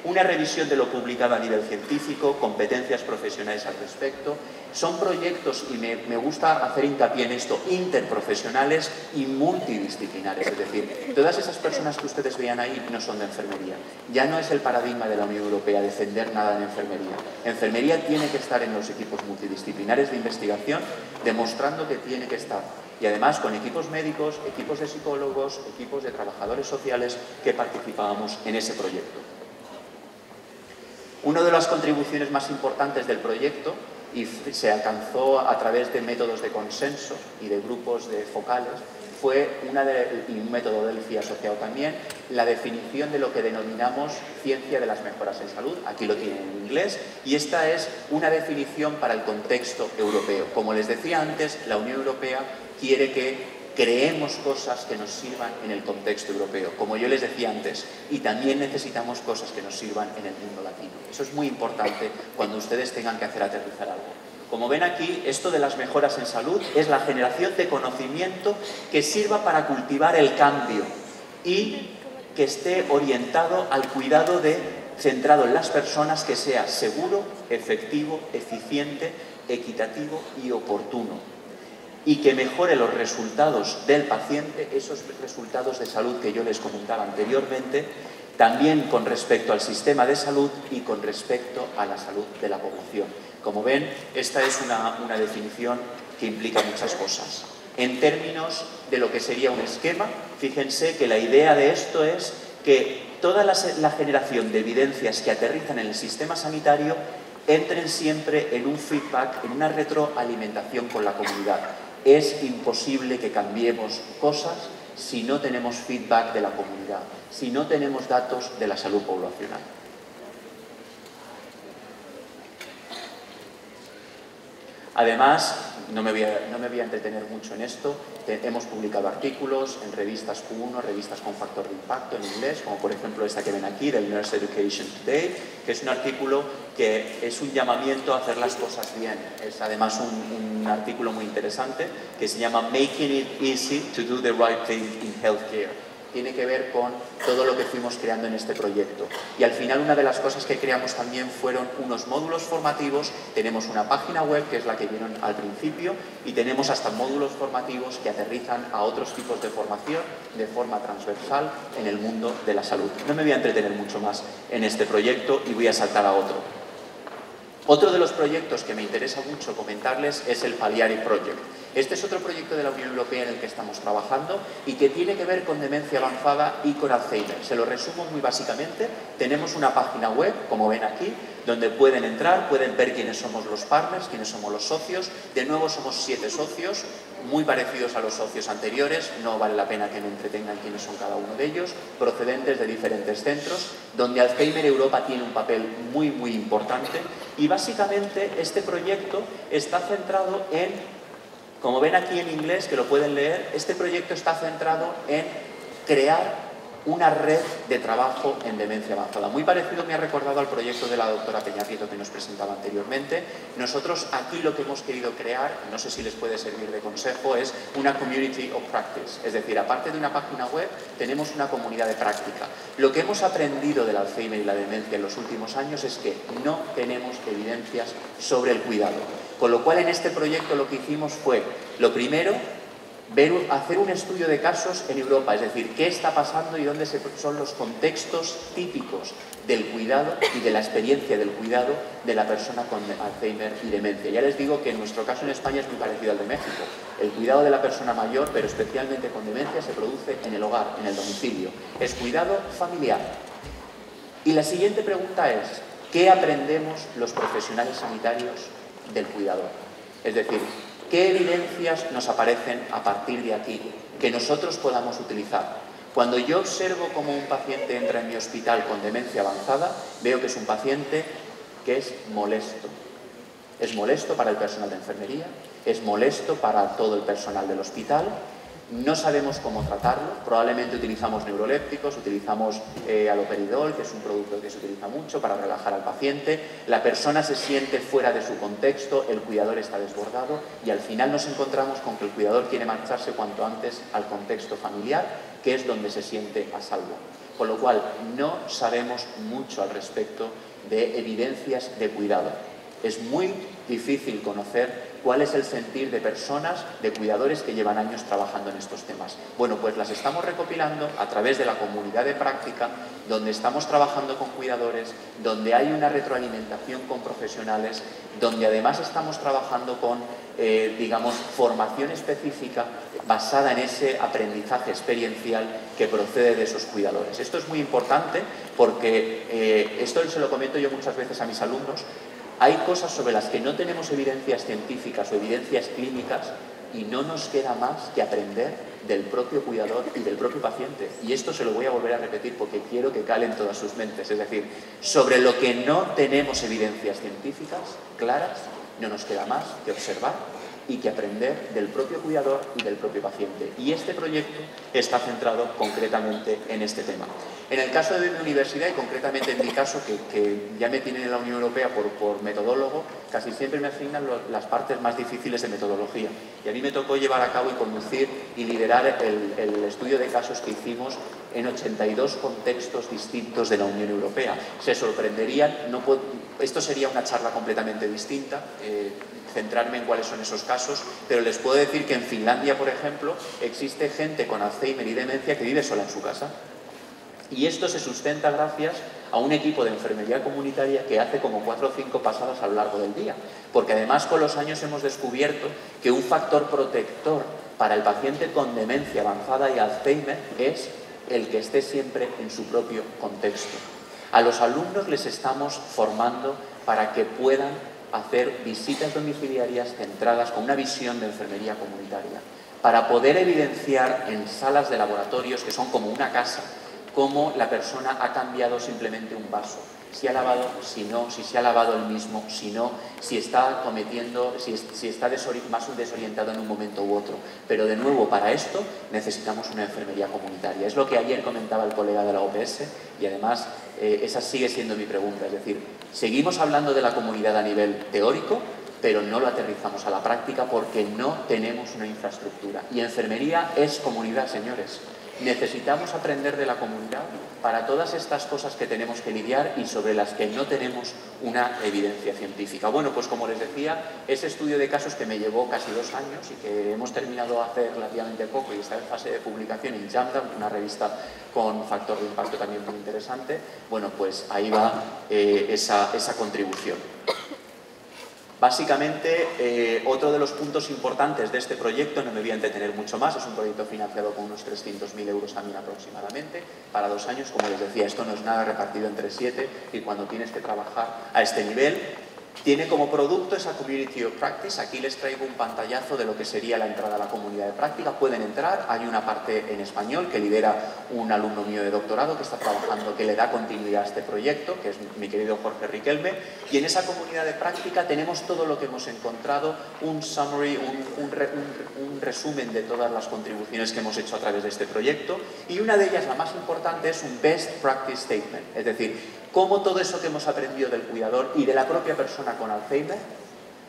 una revisión de lo publicado a nivel científico, competencias profesionales al respecto. Son proyectos, y me gusta hacer hincapié en esto, interprofesionales y multidisciplinares. Es decir, todas esas personas que ustedes veían ahí no son de enfermería. Ya no es el paradigma de la Unión Europea defender nada en enfermería. Enfermería tiene que estar en los equipos multidisciplinares de investigación, demostrando que tiene que estar. Y además con equipos médicos, equipos de psicólogos, equipos de trabajadores sociales que participábamos en ese proyecto. Una de las contribuciones más importantes del proyecto, y se alcanzó a través de métodos de consenso y de grupos de focales, fue y un método del FI asociado también, la definición de lo que denominamos ciencia de las mejoras en salud. Aquí lo tienen en inglés, y esta es una definición para el contexto europeo. Como les decía antes, la Unión Europea quiere que creemos cosas que nos sirvan en el contexto europeo, como yo les decía antes, y también necesitamos cosas que nos sirvan en el mundo latino. Eso es muy importante cuando ustedes tengan que hacer aterrizar algo. Como ven aquí, esto de las mejoras en salud es la generación de conocimiento que sirva para cultivar el cambio y que esté orientado al cuidado centrado en las personas, que sea seguro, efectivo, eficiente, equitativo y oportuno, y que mejore los resultados del paciente, esos resultados de salud que yo les comentaba anteriormente, también con respecto al sistema de salud y con respecto a la salud de la población. Como ven, esta es una definición que implica muchas cosas. En términos de lo que sería un esquema, fíjense que la idea de esto es que toda la generación de evidencias que aterrizan en el sistema sanitario entren siempre en un feedback, en una retroalimentación con la comunidad. Es imposible que cambiemos cosas si no tenemos feedback de la comunidad, si no tenemos datos de la salud poblacional. Además, no me voy a entretener mucho en esto, hemos publicado artículos en revistas Q1, revistas con factor de impacto en inglés, como por ejemplo esta que ven aquí, del Nurse Education Today, que es un artículo que es un llamamiento a hacer las cosas bien. Es además un artículo muy interesante que se llama Making it easy to do the right thing in healthcare. Tiene que ver con todo lo que fuimos creando en este proyecto. Y al final una de las cosas que creamos también fueron unos módulos formativos. Tenemos una página web, que es la que vieron al principio, y tenemos hasta módulos formativos que aterrizan a otros tipos de formación de forma transversal en el mundo de la salud. No me voy a entretener mucho más en este proyecto y voy a saltar a otro. Otro de los proyectos que me interesa mucho comentarles es el Pagliari Project. Este es otro proyecto de la Unión Europea en el que estamos trabajando y que tiene que ver con demencia avanzada y con Alzheimer. Se lo resumo muy básicamente. Tenemos una página web, como ven aquí, donde pueden entrar, pueden ver quiénes somos los partners, quiénes somos los socios. De nuevo somos 7 socios, muy parecidos a los socios anteriores, no vale la pena que me entretengan quiénes son cada uno de ellos, procedentes de diferentes centros, donde Alzheimer Europa tiene un papel muy importante. Y básicamente este proyecto está centrado en, como ven aquí en inglés, que lo pueden leer, este proyecto está centrado en crear una red de trabajo en demencia avanzada. Muy parecido me ha recordado al proyecto de la doctora Peñafiel que nos presentaba anteriormente. Nosotros aquí lo que hemos querido crear, no sé si les puede servir de consejo, es una community of practice. Es decir, aparte de una página web, tenemos una comunidad de práctica. Lo que hemos aprendido del Alzheimer y la demencia en los últimos años es que no tenemos evidencias sobre el cuidado. Con lo cual, en este proyecto lo que hicimos fue, lo primero, hacer un estudio de casos en Europa, es decir, qué está pasando y dónde son los contextos típicos del cuidado y de la experiencia del cuidado de la persona con Alzheimer y demencia. Ya les digo que en nuestro caso en España es muy parecido al de México. El cuidado de la persona mayor, pero especialmente con demencia, se produce en el hogar, en el domicilio. Es cuidado familiar. Y la siguiente pregunta es, ¿qué aprendemos los profesionales sanitarios del cuidador? Es decir, ¿qué evidencias nos aparecen a partir de aquí que nosotros podamos utilizar? Cuando yo observo cómo un paciente entra en mi hospital con demencia avanzada, veo que es un paciente que es molesto. Es molesto para el personal de enfermería, es molesto para todo el personal del hospital. No sabemos cómo tratarlo, probablemente utilizamos neurolépticos, utilizamos haloperidol, que es un producto que se utiliza mucho para relajar al paciente. La persona se siente fuera de su contexto, el cuidador está desbordado y al final nos encontramos con que el cuidador quiere marcharse cuanto antes al contexto familiar, que es donde se siente a salvo. con lo cual no sabemos mucho al respecto de evidencias de cuidado. Es muy difícil conocer cuál es el sentir de personas, de cuidadores que llevan años trabajando en estos temas. Bueno, pues las estamos recopilando a través de la comunidad de práctica, donde estamos trabajando con cuidadores, donde hay una retroalimentación con profesionales, donde además estamos trabajando con, digamos, formación específica basada en ese aprendizaje experiencial que procede de esos cuidadores. Esto es muy importante porque, esto se lo comento yo muchas veces a mis alumnos, hay cosas sobre las que no tenemos evidencias científicas o evidencias clínicas y no nos queda más que aprender del propio cuidador y del propio paciente. Y esto se lo voy a volver a repetir porque quiero que cale en todas sus mentes. Es decir, sobre lo que no tenemos evidencias científicas claras, no nos queda más que observar y que aprender del propio cuidador y del propio paciente. Y este proyecto está centrado concretamente en este tema. En el caso de mi universidad, y concretamente en mi caso, que ya me tienen en la Unión Europea por metodólogo, casi siempre me asignan las partes más difíciles de metodología. Y a mí me tocó llevar a cabo y conducir y liderar el estudio de casos que hicimos en 82 contextos distintos de la Unión Europea. Se sorprenderían, esto sería una charla completamente distinta, centrarme en cuáles son esos casos, pero les puedo decir que en Finlandia, por ejemplo, existe gente con Alzheimer y demencia que vive sola en su casa. Y esto se sustenta gracias a un equipo de enfermería comunitaria que hace como 4 o 5 pasadas a lo largo del día. Porque además con los años hemos descubierto que un factor protector para el paciente con demencia avanzada y Alzheimer es el que esté siempre en su propio contexto. A los alumnos les estamos formando para que puedan hacer visitas domiciliarias centradas con una visión de enfermería comunitaria, para poder evidenciar en salas de laboratorios que son como una casa, cómo la persona ha cambiado simplemente un vaso, si ha lavado, si no, si se ha lavado el mismo, si no, si está cometiendo, si está más desorientado en un momento u otro. Pero de nuevo, para esto necesitamos una enfermería comunitaria. Es lo que ayer comentaba el colega de la OPS y además esa sigue siendo mi pregunta. Es decir, seguimos hablando de la comunidad a nivel teórico, pero no lo aterrizamos a la práctica porque no tenemos una infraestructura. Y enfermería es comunidad, señores. Necesitamos aprender de la comunidad para todas estas cosas que tenemos que lidiar y sobre las que no tenemos una evidencia científica. Bueno, pues como les decía, ese estudio de casos que me llevó casi 2 años y que hemos terminado hace relativamente poco y está en fase de publicación en JAMDA, una revista con factor de impacto también muy interesante, bueno, pues ahí va esa contribución. Básicamente, otro de los puntos importantes de este proyecto, no me voy a entretener mucho más, es un proyecto financiado con unos 300.000 euros también aproximadamente, para 2 años, como les decía, esto no es nada repartido entre 7 y cuando tienes que trabajar a este nivel, tiene como producto esa Community of Practice. Aquí les traigo un pantallazo de lo que sería la entrada a la comunidad de práctica. Pueden entrar, hay una parte en español que lidera un alumno mío de doctorado que está trabajando, que le da continuidad a este proyecto, que es mi querido Jorge Riquelme, y en esa comunidad de práctica tenemos todo lo que hemos encontrado, un summary, un resumen de todas las contribuciones que hemos hecho a través de este proyecto, y una de ellas, la más importante, es un Best Practice Statement, es decir, cómo todo eso que hemos aprendido del cuidador y de la propia persona con Alzheimer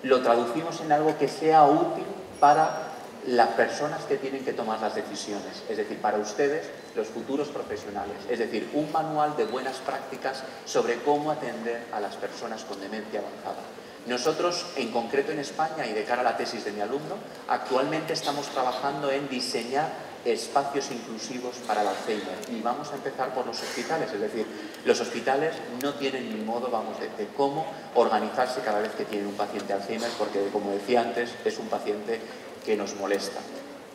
lo traducimos en algo que sea útil para las personas que tienen que tomar las decisiones, es decir, para ustedes, los futuros profesionales, es decir, un manual de buenas prácticas sobre cómo atender a las personas con demencia avanzada. Nosotros, en concreto en España y de cara a la tesis de mi alumno, actualmente estamos trabajando en diseñar espacios inclusivos para el Alzheimer y vamos a empezar por los hospitales, es decir, los hospitales no tienen ni modo, de cómo organizarse cada vez que tienen un paciente Alzheimer porque, como decía antes, es un paciente que nos molesta.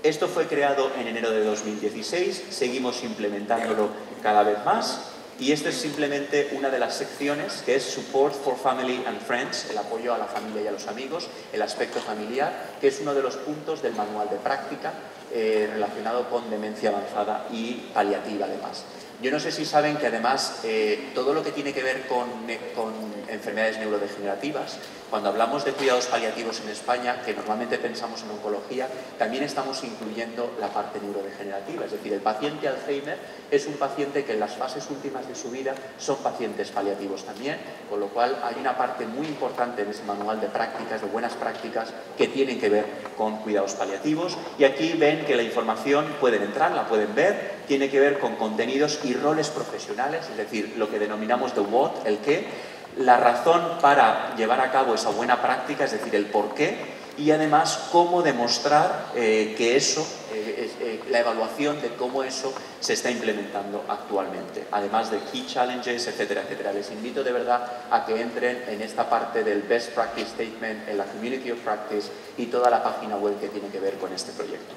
Esto fue creado en enero de 2016, seguimos implementándolo cada vez más y esto es simplemente una de las secciones que es Support for Family and Friends, el apoyo a la familia y a los amigos, el aspecto familiar, que es uno de los puntos del manual de práctica relacionado con demencia avanzada y paliativa además. Yo no sé si saben que además todo lo que tiene que ver con enfermedades neurodegenerativas, cuando hablamos de cuidados paliativos en España, que normalmente pensamos en oncología, también estamos incluyendo la parte neurodegenerativa, es decir, el paciente Alzheimer es un paciente que en las fases últimas de su vida son pacientes paliativos también, con lo cual hay una parte muy importante en ese manual de prácticas, de buenas prácticas, que tienen que ver con cuidados paliativos. Y aquí ven que la información pueden entrar, la pueden ver. tiene que ver con contenidos y roles profesionales, es decir, lo que denominamos the what, el qué, la razón para llevar a cabo esa buena práctica, es decir, el por qué, y además cómo demostrar que eso, la evaluación de cómo eso se está implementando actualmente, además de key challenges, etcétera, etcétera. Les invito de verdad a que entren en esta parte del Best Practice Statement, en la Community of Practice y toda la página web que tiene que ver con este proyecto.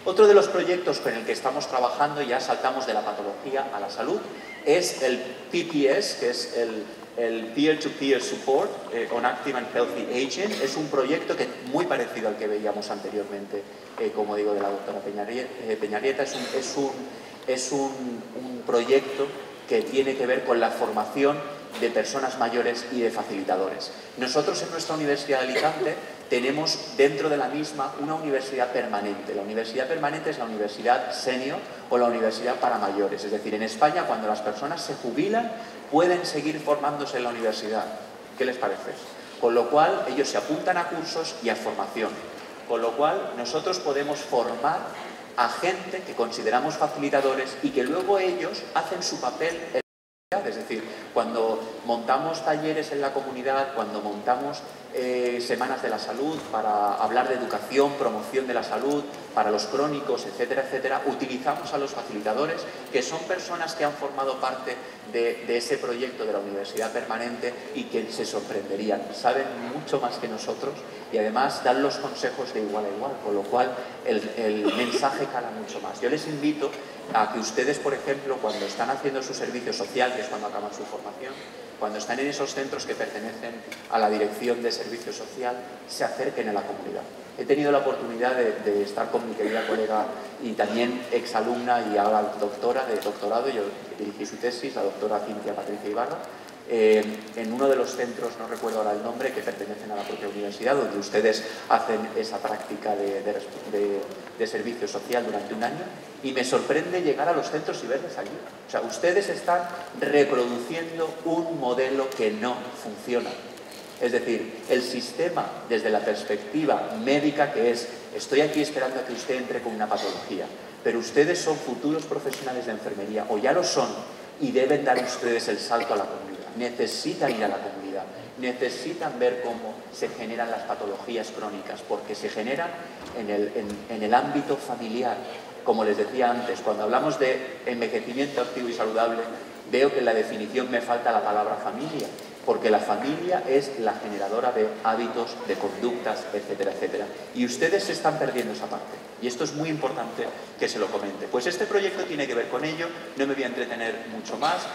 Otro de los proyectos con el que estamos trabajando, ya saltamos de la patología a la salud, es el PPS, que es el Peer-to-Peer Support on Active and Healthy Aging. Es un proyecto que muy parecido al que veíamos anteriormente, como digo, de la doctora Peñarrieta. Es un proyecto que tiene que ver con la formación de personas mayores y de facilitadores. Nosotros en nuestra Universidad de Alicante tenemos dentro de la misma una universidad permanente. La universidad permanente es la universidad senior o la universidad para mayores. Es decir, en España cuando las personas se jubilan pueden seguir formándose en la universidad. ¿Qué les parece? Con lo cual ellos se apuntan a cursos y a formación. Con lo cual nosotros podemos formar a gente que consideramos facilitadores y que luego ellos hacen su papel en la comunidad. Es decir, cuando montamos talleres en la comunidad, cuando montamos semanas de la salud para hablar de educación, promoción de la salud, para los crónicos, etcétera, etcétera, utilizamos a los facilitadores, que son personas que han formado parte de ese proyecto de la Universidad Permanente y que se sorprenderían. Saben mucho más que nosotros y además dan los consejos de igual a igual, con lo cual el mensaje cala mucho más. Yo les invito a que ustedes, por ejemplo, cuando están haciendo su servicio social, que es cuando acaban su formación, cuando están en esos centros que pertenecen a la Dirección de Servicio Social, se acerquen a la comunidad. He tenido la oportunidad de estar con mi querida colega y también exalumna y ahora doctora de doctorado, yo dirigí su tesis, la doctora Cintia Patricia Ibarra, en uno de los centros, no recuerdo ahora el nombre, que pertenecen a la propia universidad, donde ustedes hacen esa práctica de servicio social durante un año, y me sorprende llegar a los centros y verles allí. O sea, ustedes están reproduciendo un modelo que no funciona. Es decir, el sistema, desde la perspectiva médica, que es, estoy aquí esperando a que usted entre con una patología, pero ustedes son futuros profesionales de enfermería, o ya lo son, y deben dar ustedes el salto a la comunidad. Necesitan ir a la comunidad, necesitan ver cómo se generan las patologías crónicas, porque se generan en el ámbito familiar. Como les decía antes, cuando hablamos de envejecimiento activo y saludable, veo que en la definición me falta la palabra familia, porque la familia es la generadora de hábitos, de conductas, etcétera, etcétera. Y ustedes se están perdiendo esa parte. Y esto es muy importante que se lo comente. Pues este proyecto tiene que ver con ello, no me voy a entretener mucho más.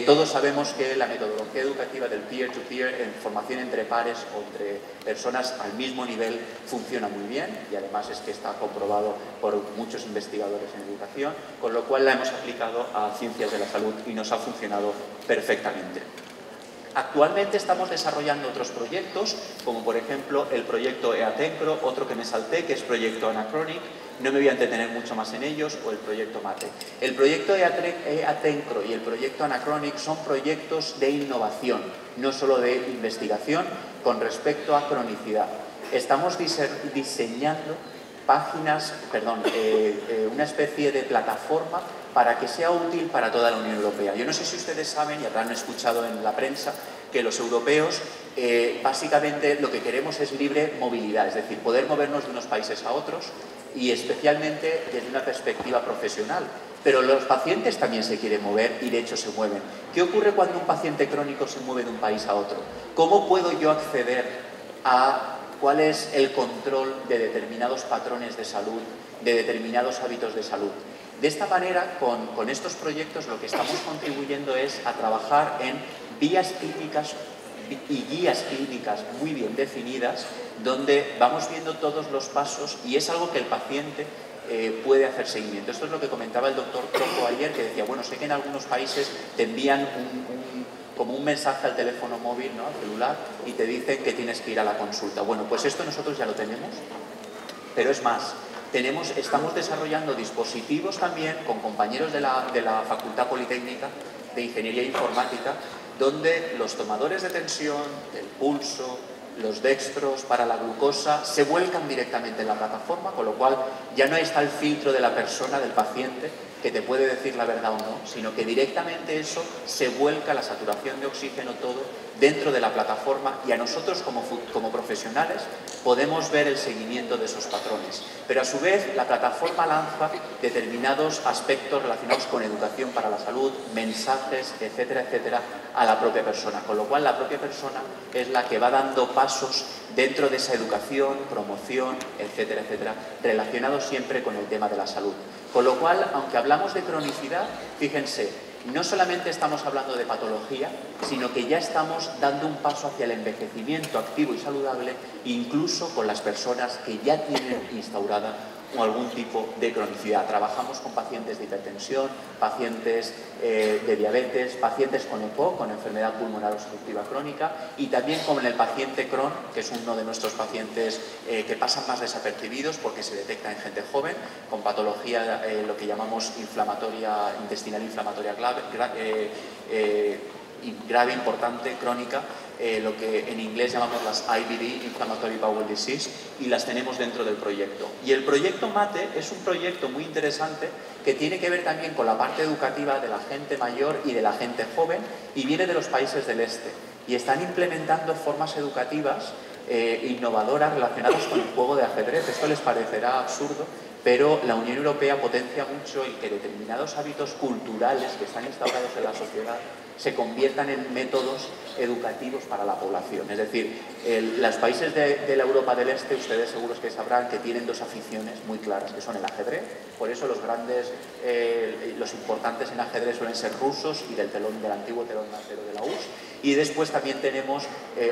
Todos sabemos que la metodología educativa del peer-to-peer, en formación entre pares o entre personas al mismo nivel, funciona muy bien, y además es que está comprobado por muchos investigadores en educación, con lo cual la hemos aplicado a ciencias de la salud y nos ha funcionado perfectamente. Actualmente estamos desarrollando otros proyectos, como por ejemplo el proyecto EATENCRO, otro que me salté, que es proyecto Anachronic, no me voy a entretener mucho más en ellos, o el proyecto MATE. El proyecto EATENCRO y el proyecto Anachronic son proyectos de innovación, no solo de investigación, con respecto a cronicidad. Estamos diseñando una especie de plataforma para que sea útil para toda la Unión Europea. Yo no sé si ustedes saben, y habrán escuchado en la prensa, que los europeos básicamente lo que queremos es libre movilidad, es decir, poder movernos de unos países a otros, y especialmente desde una perspectiva profesional. Pero los pacientes también se quieren mover y de hecho se mueven. ¿Qué ocurre cuando un paciente crónico se mueve de un país a otro? ¿Cómo puedo yo acceder a cuál es el control de determinados patrones de salud, de determinados hábitos de salud? De esta manera, con estos proyectos, lo que estamos contribuyendo es a trabajar en vías clínicas y guías clínicas muy bien definidas, donde vamos viendo todos los pasos y es algo que el paciente puede hacer seguimiento. Esto es lo que comentaba el doctor Tronco ayer, que decía, bueno, sé que en algunos países te envían como un mensaje al teléfono móvil, ¿no?, al celular, y te dicen que tienes que ir a la consulta. Bueno, pues esto nosotros ya lo tenemos, pero es más. Estamos desarrollando dispositivos también con compañeros de la Facultad Politécnica de Ingeniería Informática, donde los tomadores de tensión, el pulso, los dextros para la glucosa se vuelcan directamente en la plataforma, con lo cual ya no está el filtro de la persona, del paciente, que te puede decir la verdad o no, sino que directamente eso se vuelca, la saturación de oxígeno, todo, dentro de la plataforma, y a nosotros como profesionales podemos ver el seguimiento de esos patrones. Pero a su vez la plataforma lanza determinados aspectos relacionados con educación para la salud, mensajes, etcétera, etcétera, a la propia persona, con lo cual la propia persona es la que va dando pasos dentro de esa educación, promoción, etcétera, etcétera, relacionados siempre con el tema de la salud. Con lo cual, aunque hablamos de cronicidad, fíjense, no solamente estamos hablando de patología, sino que ya estamos dando un paso hacia el envejecimiento activo y saludable, incluso con las personas que ya tienen instaurada o algún tipo de cronicidad. Trabajamos con pacientes de hipertensión, pacientes de diabetes, pacientes con EPOC, con enfermedad pulmonar obstructiva crónica, y también con el paciente Crohn, que es uno de nuestros pacientes que pasan más desapercibidos porque se detecta en gente joven, con patología, lo que llamamos intestinal inflamatoria grave, importante, crónica, lo que en inglés llamamos las IBD, Inflammatory Bowel Disease, y las tenemos dentro del proyecto. Y el proyecto MATE es un proyecto muy interesante que tiene que ver también con la parte educativa de la gente mayor y de la gente joven, y viene de los países del este. Y están implementando formas educativas innovadoras relacionadas con el juego de ajedrez. Esto les parecerá absurdo, pero la Unión Europea potencia mucho el que determinados hábitos culturales que están instaurados en la sociedad se conviertan en métodos educativos para la población. Es decir, los países de la Europa del Este, ustedes seguros que sabrán que tienen dos aficiones muy claras, que son el ajedrez. Por eso los importantes en ajedrez suelen ser rusos y del antiguo telón de acero de la URSS. Y después también tenemos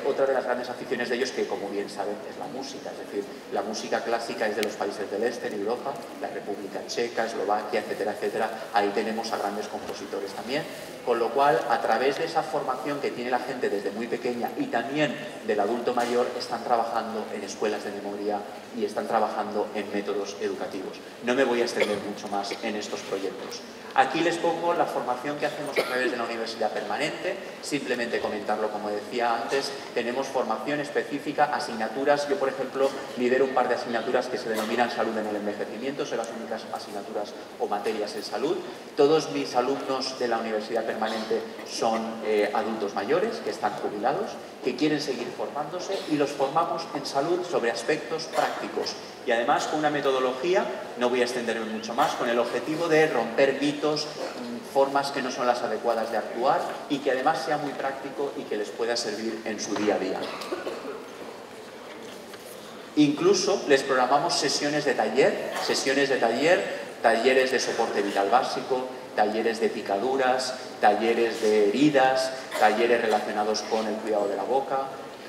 otra de las grandes aficiones de ellos, que como bien saben es la música. Es decir, la música clásica es de los países del Este, en Europa, la República Checa, Eslovaquia, etcétera, etcétera. Ahí tenemos a grandes compositores también. Con lo cual, a través de esa formación que tiene la gente desde muy pequeña y también del adulto mayor, están trabajando en escuelas de memoria y están trabajando en métodos educativos. No me voy a extender mucho más en estos proyectos. Aquí les pongo la formación que hacemos a través de la Universidad Permanente. Simplemente comentarlo, como decía antes, tenemos formación específica, asignaturas. Yo, por ejemplo, lidero un par de asignaturas que se denominan Salud en el Envejecimiento, son las únicas asignaturas o materias en salud. Todos mis alumnos de la Universidad Permanente son adultos mayores que están jubilados, que quieren seguir formándose, y los formamos en salud sobre aspectos prácticos. Y además con una metodología, no voy a extenderme mucho más, con el objetivo de romper mitos, formas que no son las adecuadas de actuar, y que además sea muy práctico y que les pueda servir en su día a día. Incluso les programamos sesiones de taller, talleres de soporte vital básico, talleres de picaduras, talleres de heridas, talleres relacionados con el cuidado de la boca,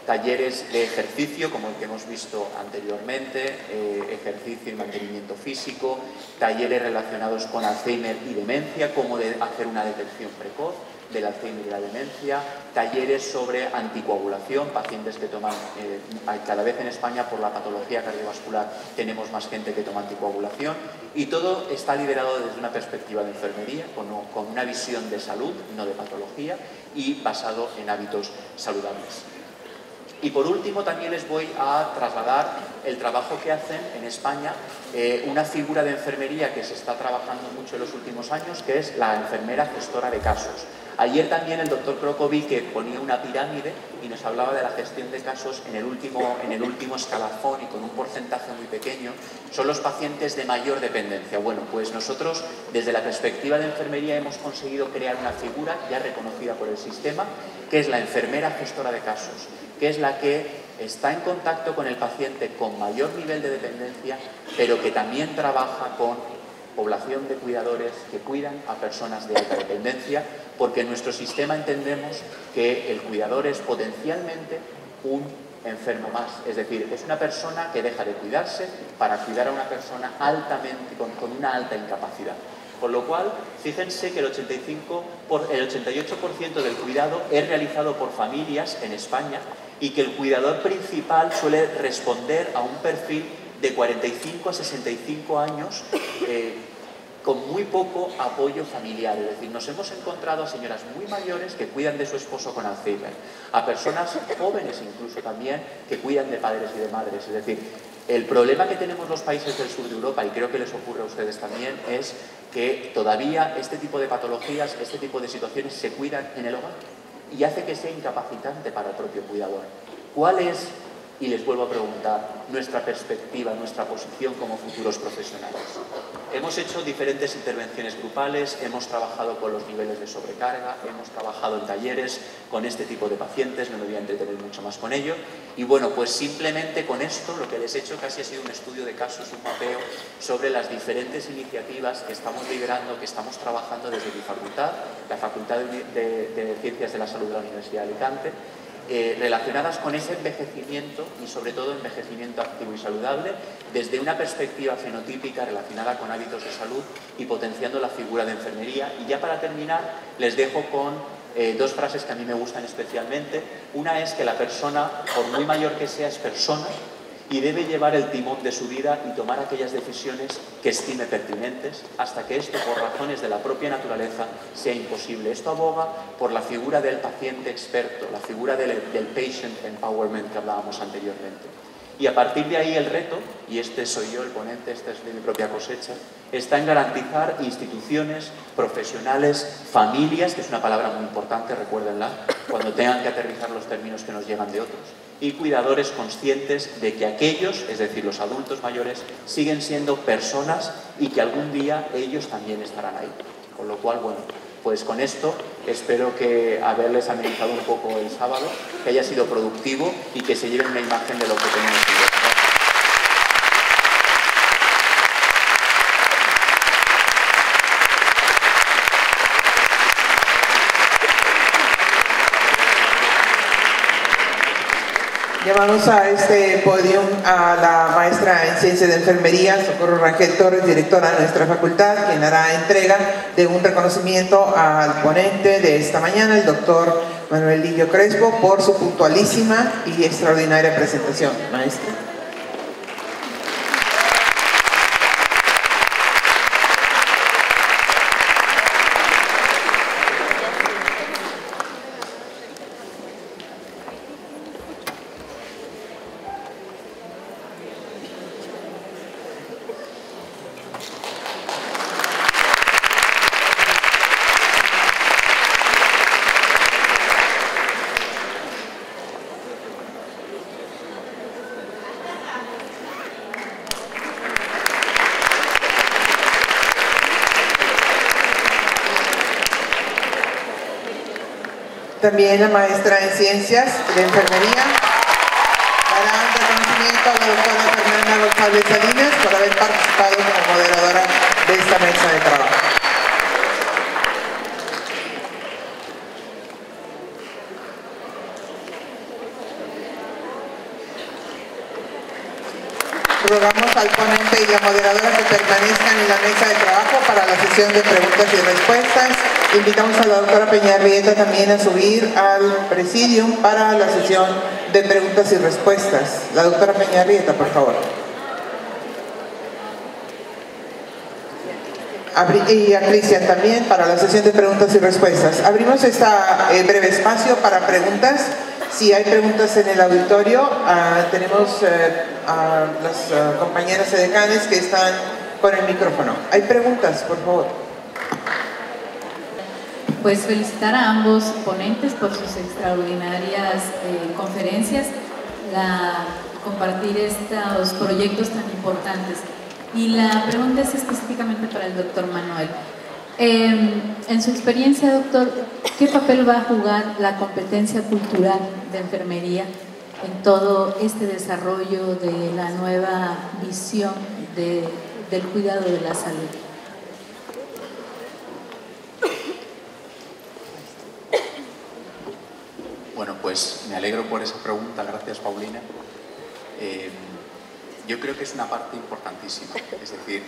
talleres de ejercicio, como el que hemos visto anteriormente, ejercicio y mantenimiento físico, talleres relacionados con Alzheimer y demencia, cómo hacer una detección precoz del Alzheimer y la demencia, talleres sobre anticoagulación, pacientes que toman, cada vez en España por la patología cardiovascular tenemos más gente que toma anticoagulación, y todo está liderado desde una perspectiva de enfermería, con una visión de salud, no de patología, y basado en hábitos saludables. Y por último también les voy a trasladar el trabajo que hacen en España, una figura de enfermería que se está trabajando mucho en los últimos años, que es la enfermera gestora de casos. Ayer también el doctor Krokovi, que ponía una pirámide y nos hablaba de la gestión de casos en el último escalafón y con un porcentaje muy pequeño, son los pacientes de mayor dependencia. Bueno, pues nosotros desde la perspectiva de enfermería hemos conseguido crear una figura ya reconocida por el sistema, que es la enfermera gestora de casos, que es la que está en contacto con el paciente con mayor nivel de dependencia, pero que también trabaja con población de cuidadores que cuidan a personas de alta dependencia, porque en nuestro sistema entendemos que el cuidador es potencialmente un enfermo más, es decir, es una persona que deja de cuidarse para cuidar a una persona con una alta incapacidad. Con lo cual, fíjense que el 88% del cuidado es realizado por familias en España, y que el cuidador principal suele responder a un perfil de 45 a 65 años con muy poco apoyo familiar. Es decir, nos hemos encontrado a señoras muy mayores que cuidan de su esposo con Alzheimer, a personas jóvenes incluso también que cuidan de padres y de madres. Es decir, el problema que tenemos los países del sur de Europa, y creo que les ocurre a ustedes también, es que todavía este tipo de patologías, este tipo de situaciones se cuidan en el hogar y hace que sea incapacitante para el propio cuidador. ¿Cuál es, y les vuelvo a preguntar, nuestra perspectiva, nuestra posición como futuros profesionales? Hemos hecho diferentes intervenciones grupales, hemos trabajado con los niveles de sobrecarga, hemos trabajado en talleres con este tipo de pacientes, no me voy a entretener mucho más con ello. Y bueno, pues simplemente con esto lo que les he hecho casi ha sido un estudio de casos, un mapeo sobre las diferentes iniciativas que estamos liderando, que estamos trabajando desde mi facultad, la Facultad de Ciencias de la Salud de la Universidad de Alicante, relacionadas con ese envejecimiento y sobre todo envejecimiento activo y saludable desde una perspectiva fenotípica relacionada con hábitos de salud y potenciando la figura de enfermería. Y ya para terminar les dejo con dos frases que a mí me gustan especialmente. Una es que la persona, por muy mayor que sea, es persona y debe llevar el timón de su vida y tomar aquellas decisiones que estime pertinentes hasta que esto, por razones de la propia naturaleza, sea imposible. Esto aboga por la figura del paciente experto, la figura del patient empowerment que hablábamos anteriormente. Y a partir de ahí el reto, y este soy yo el ponente, esta es de mi propia cosecha, está en garantizar instituciones, profesionales, familias, que es una palabra muy importante, recuérdenla, cuando tengan que aterrizar los términos que nos llegan de otros, y cuidadores conscientes de que aquellos, es decir, los adultos mayores, siguen siendo personas y que algún día ellos también estarán ahí. Con lo cual, bueno, pues con esto espero que haberles amenizado un poco el sábado, que haya sido productivo y que se lleven una imagen de lo que tenemos que ver. Llamamos a este podium a la maestra en Ciencias de Enfermería, Socorro Rangel Torres, directora de nuestra facultad, quien hará entrega de un reconocimiento al ponente de esta mañana, el doctor Manuel Lillo Crespo, por su puntualísima y extraordinaria presentación. Maestra. También la maestra en Ciencias de Enfermería dará un reconocimiento a la doctora Fernanda González Salinas por haber participado como moderadora de esta mesa de trabajo. Rogamos al ponente y la moderadora que permanezcan en la mesa de trabajo para la sesión de preguntas y respuestas. Invitamos a la doctora Peñarrieta también a subir al presidium para la sesión de preguntas y respuestas. La doctora Peñarrieta, por favor. Y a Cristian también para la sesión de preguntas y respuestas. Abrimos este breve espacio para preguntas. Si hay preguntas en el auditorio, tenemos a las compañeras edecanes que están con el micrófono. ¿Hay preguntas, por favor? Pues felicitar a ambos ponentes por sus extraordinarias conferencias, compartir estos proyectos tan importantes. Y la pregunta es específicamente para el doctor Manuel. En su experiencia, doctor, ¿qué papel va a jugar la competencia cultural de enfermería en todo este desarrollo de la nueva visión del cuidado de la salud? Bueno, pues me alegro por esa pregunta, gracias Paulina. Yo creo que es una parte importantísima, es decir,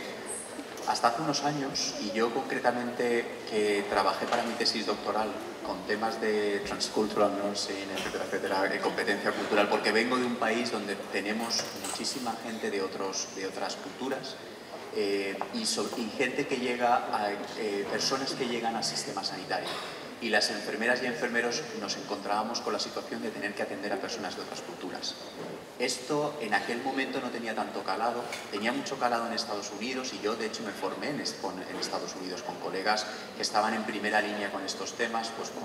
hasta hace unos años, y yo concretamente que trabajé para mi tesis doctoral con temas de transcultural nursing, etcétera, etcétera, de competencia cultural, porque vengo de un país donde tenemos muchísima gente de otras culturas y gente que llega personas que llegan al sistema sanitario. y las enfermeras y enfermeros nos encontrábamos con la situación de tener que atender a personas de otras culturas. Esto en aquel momento no tenía tanto calado, tenía mucho calado en Estados Unidos, y yo de hecho me formé en Estados Unidos con colegas que estaban en primera línea con estos temas, pues con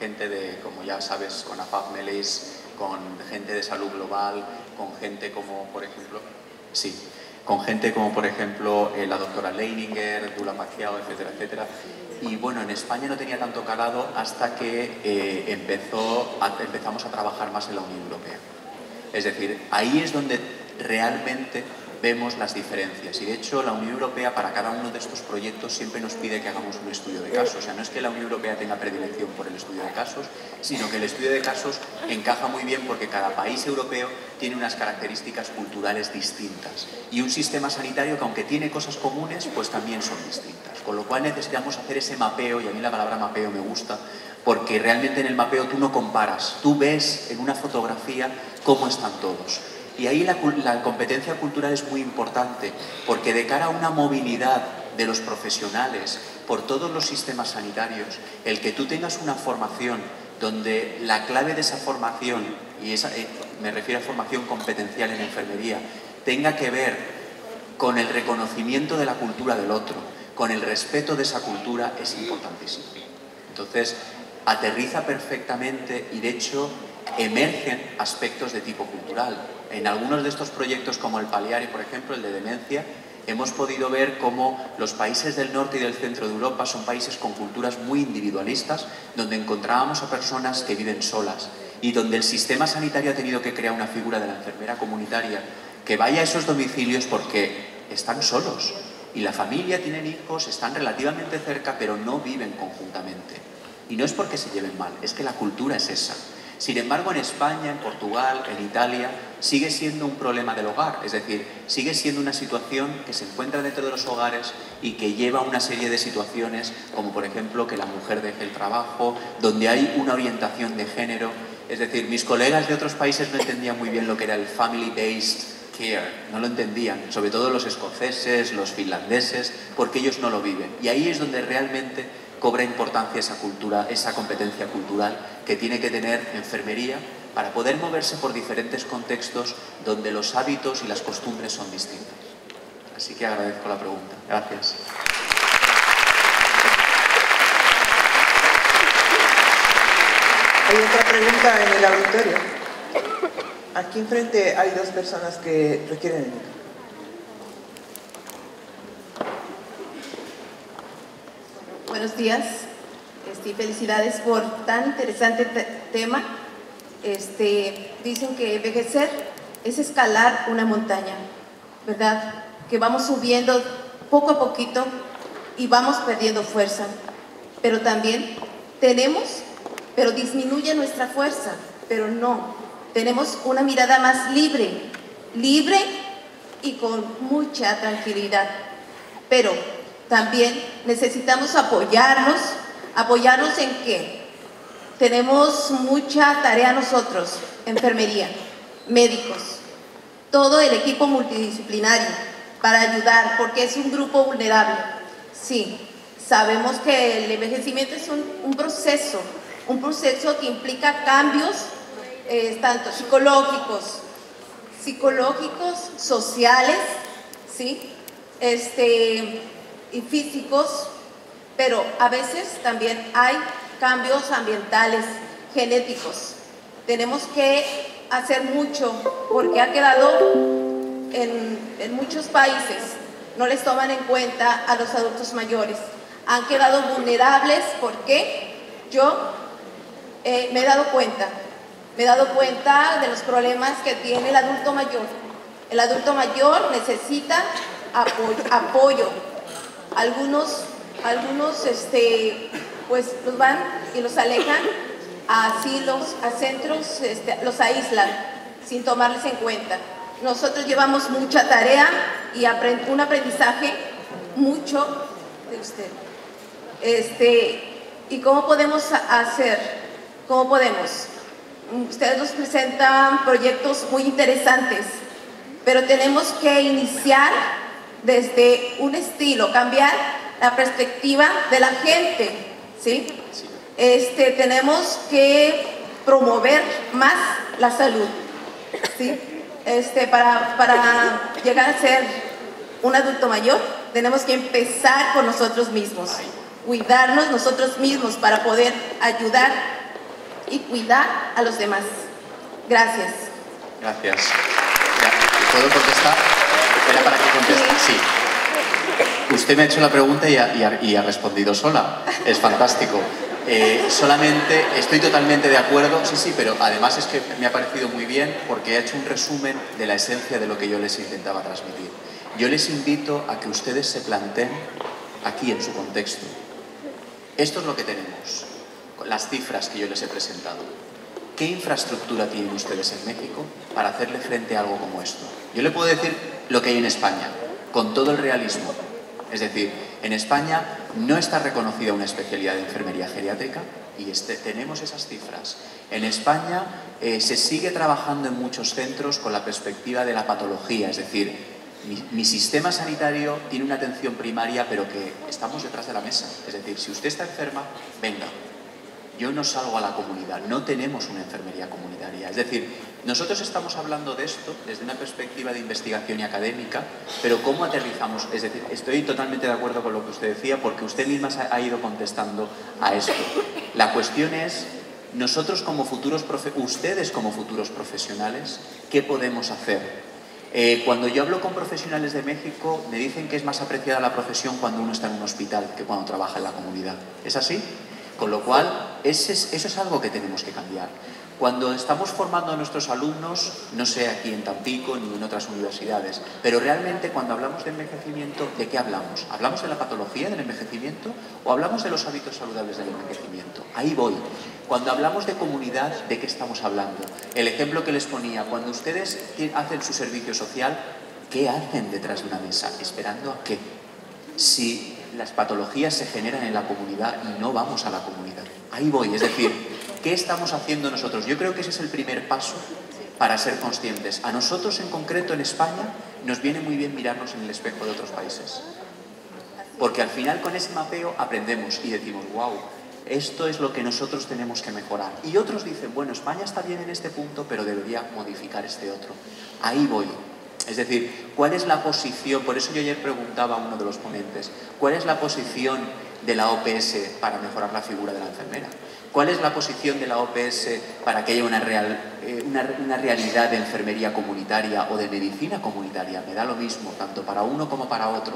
gente de, como ya sabes, con Afaf Melis, con gente de salud global, con gente como, por ejemplo, la doctora Leininger, Dula Pacquiao, etcétera, etcétera. Y bueno, en España no tenía tanto calado hasta que empezamos a trabajar más en la Unión Europea. Es decir, ahí es donde realmente vemos las diferencias, y de hecho la Unión Europea para cada uno de estos proyectos siempre nos pide que hagamos un estudio de casos. O sea, no es que la Unión Europea tenga predilección por el estudio de casos, sino que el estudio de casos encaja muy bien porque cada país europeo tiene unas características culturales distintas y un sistema sanitario que, aunque tiene cosas comunes, pues también son distintas, con lo cual necesitamos hacer ese mapeo. Y a mí la palabra mapeo me gusta porque realmente en el mapeo tú no comparas, tú ves en una fotografía cómo están todos. Y ahí la competencia cultural es muy importante, porque de cara a una movilidad de los profesionales por todos los sistemas sanitarios, el que tú tengas una formación donde la clave de esa formación, y me refiero a formación competencial en enfermería, tenga que ver con el reconocimiento de la cultura del otro, con el respeto de esa cultura, es importantísimo. Entonces, aterriza perfectamente y de hecho emergen aspectos de tipo cultural. En algunos de estos proyectos, como el Paliari, por ejemplo, el de demencia, hemos podido ver cómo los países del norte y del centro de Europa son países con culturas muy individualistas, donde encontrábamos a personas que viven solas y donde el sistema sanitario ha tenido que crear una figura de la enfermera comunitaria que vaya a esos domicilios porque están solos y la familia, tienen hijos, están relativamente cerca, pero no viven conjuntamente. Y no es porque se lleven mal, es que la cultura es esa. Sin embargo, en España, en Portugal, en Italia, sigue siendo un problema del hogar, es decir, sigue siendo una situación que se encuentra dentro de los hogares y que lleva a una serie de situaciones, como por ejemplo que la mujer deje el trabajo, donde hay una orientación de género. Es decir, mis colegas de otros países no entendían muy bien lo que era el family-based care, no lo entendían, sobre todo los escoceses, los finlandeses, porque ellos no lo viven. Y ahí es donde realmente cobra importancia esa cultura, esa competencia cultural que tiene que tener enfermería para poder moverse por diferentes contextos donde los hábitos y las costumbres son distintos. Así que agradezco la pregunta. Gracias. Hay otra pregunta en el auditorio. Aquí enfrente hay dos personas que requieren el micrófono. Buenos días, felicidades por tan interesante tema. Dicen que envejecer es escalar una montaña, ¿verdad? Que vamos subiendo poco a poquito y vamos perdiendo fuerza. Pero también pero disminuye nuestra fuerza, pero no. Tenemos una mirada más libre y con mucha tranquilidad. Pero también necesitamos apoyarnos en que tenemos mucha tarea nosotros, enfermería, médicos, todo el equipo multidisciplinario para ayudar, porque es un grupo vulnerable. Sí, sabemos que el envejecimiento es un proceso que implica cambios tanto psicológicos, sociales, ¿sí? Y físicos, pero a veces también hay cambios ambientales, genéticos. Tenemos que hacer mucho porque ha quedado en muchos países, no les toman en cuenta a los adultos mayores. Han quedado vulnerables porque yo me he dado cuenta de los problemas que tiene el adulto mayor. El adulto mayor necesita apoyo. Algunos pues los van y los alejan a asilos, a centros, los aíslan sin tomarles en cuenta. Nosotros llevamos mucha tarea y un aprendizaje mucho de usted. ¿Y cómo podemos hacer? ¿Cómo podemos? Ustedes nos presentan proyectos muy interesantes, pero tenemos que iniciar desde un estilo, cambiar la perspectiva de la gente, ¿sí? tenemos que promover más la salud, ¿sí? Para llegar a ser un adulto mayor, tenemos que empezar por nosotros mismos, cuidarnos nosotros mismos para poder ayudar y cuidar a los demás. Gracias. Gracias. ¿Puedo contestar? Era para que conteste. Sí. Usted me ha hecho la pregunta y ha respondido sola. Es fantástico. Solamente estoy totalmente de acuerdo, sí, pero además es que me ha parecido muy bien porque ha hecho un resumen de la esencia de lo que yo les intentaba transmitir. Yo les invito a que ustedes se planteen aquí en su contexto. Esto es lo que tenemos, las cifras que yo les he presentado. ¿Qué infraestructura tienen ustedes en México para hacerle frente a algo como esto? Yo le puedo decir lo que hay en España, con todo el realismo. Es decir, en España no está reconocida una especialidad de enfermería geriátrica y tenemos esas cifras. En España se sigue trabajando en muchos centros con la perspectiva de la patología, es decir, mi sistema sanitario tiene una atención primaria, pero que estamos detrás de la mesa. Es decir, si usted está enferma, venga. Yo no salgo a la comunidad, no tenemos una enfermería comunitaria. Es decir, nosotros estamos hablando de esto desde una perspectiva de investigación y académica, pero ¿cómo aterrizamos? Es decir, estoy totalmente de acuerdo con lo que usted decía, porque usted misma ha ido contestando a esto. La cuestión es, nosotros como ustedes como futuros profesionales, ¿qué podemos hacer? Cuando yo hablo con profesionales de México, me dicen que es más apreciada la profesión cuando uno está en un hospital que cuando trabaja en la comunidad. ¿Es así? Con lo cual, eso es algo que tenemos que cambiar. Cuando estamos formando a nuestros alumnos, no sé aquí en Tampico ni en otras universidades, pero realmente cuando hablamos de envejecimiento, ¿de qué hablamos? ¿Hablamos de la patología del envejecimiento o hablamos de los hábitos saludables del envejecimiento? Ahí voy. Cuando hablamos de comunidad, ¿de qué estamos hablando? El ejemplo que les ponía, cuando ustedes hacen su servicio social, ¿qué hacen detrás de una mesa? ¿Esperando a qué? Si las patologías se generan en la comunidad y no vamos a la comunidad. Ahí voy, es decir, ¿qué estamos haciendo nosotros? Yo creo que ese es el primer paso para ser conscientes. A nosotros en concreto en España nos viene muy bien mirarnos en el espejo de otros países. Porque al final con ese mapeo aprendemos y decimos, wow, esto es lo que nosotros tenemos que mejorar. Y otros dicen, bueno, España está bien en este punto, pero debería modificar este otro. Ahí voy. Es decir, ¿cuál es la posición? Por eso yo ayer preguntaba a uno de los ponentes, ¿cuál es la posición de la OPS para mejorar la figura de la enfermera? ¿Cuál es la posición de la OPS para que haya una realidad de enfermería comunitaria o de medicina comunitaria? Me da lo mismo, tanto para uno como para otro.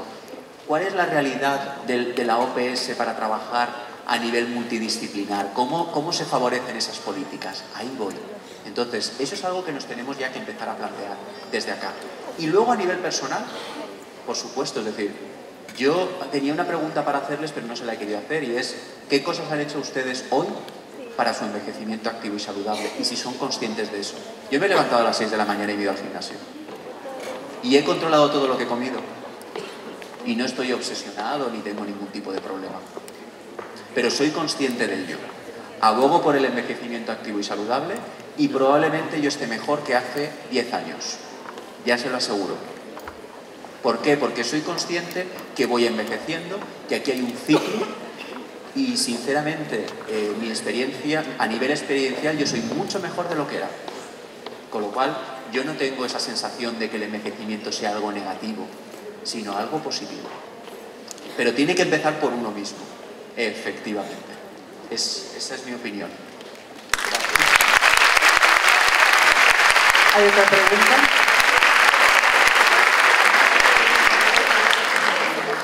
¿Cuál es la realidad de la OPS para trabajar a nivel multidisciplinar? ¿Cómo se favorecen esas políticas? Ahí voy. Entonces, eso es algo que nos tenemos ya que empezar a plantear desde acá. Y luego a nivel personal, por supuesto, es decir, yo tenía una pregunta para hacerles, pero no se la he querido hacer, y es, ¿qué cosas han hecho ustedes hoy para su envejecimiento activo y saludable? Y si son conscientes de eso. Yo me he levantado a las 6 de la mañana y me he ido al gimnasio. Y he controlado todo lo que he comido. Y no estoy obsesionado ni tengo ningún tipo de problema. Pero soy consciente de ello. Abogo por el envejecimiento activo y saludable y probablemente yo esté mejor que hace 10 años. Ya se lo aseguro. ¿Por qué? Porque soy consciente que voy envejeciendo, que aquí hay un ciclo y sinceramente mi experiencia, a nivel experiencial, yo soy mucho mejor de lo que era. Con lo cual yo no tengo esa sensación de que el envejecimiento sea algo negativo, sino algo positivo. Pero tiene que empezar por uno mismo, efectivamente. Esa es mi opinión. ¿Hay otra pregunta?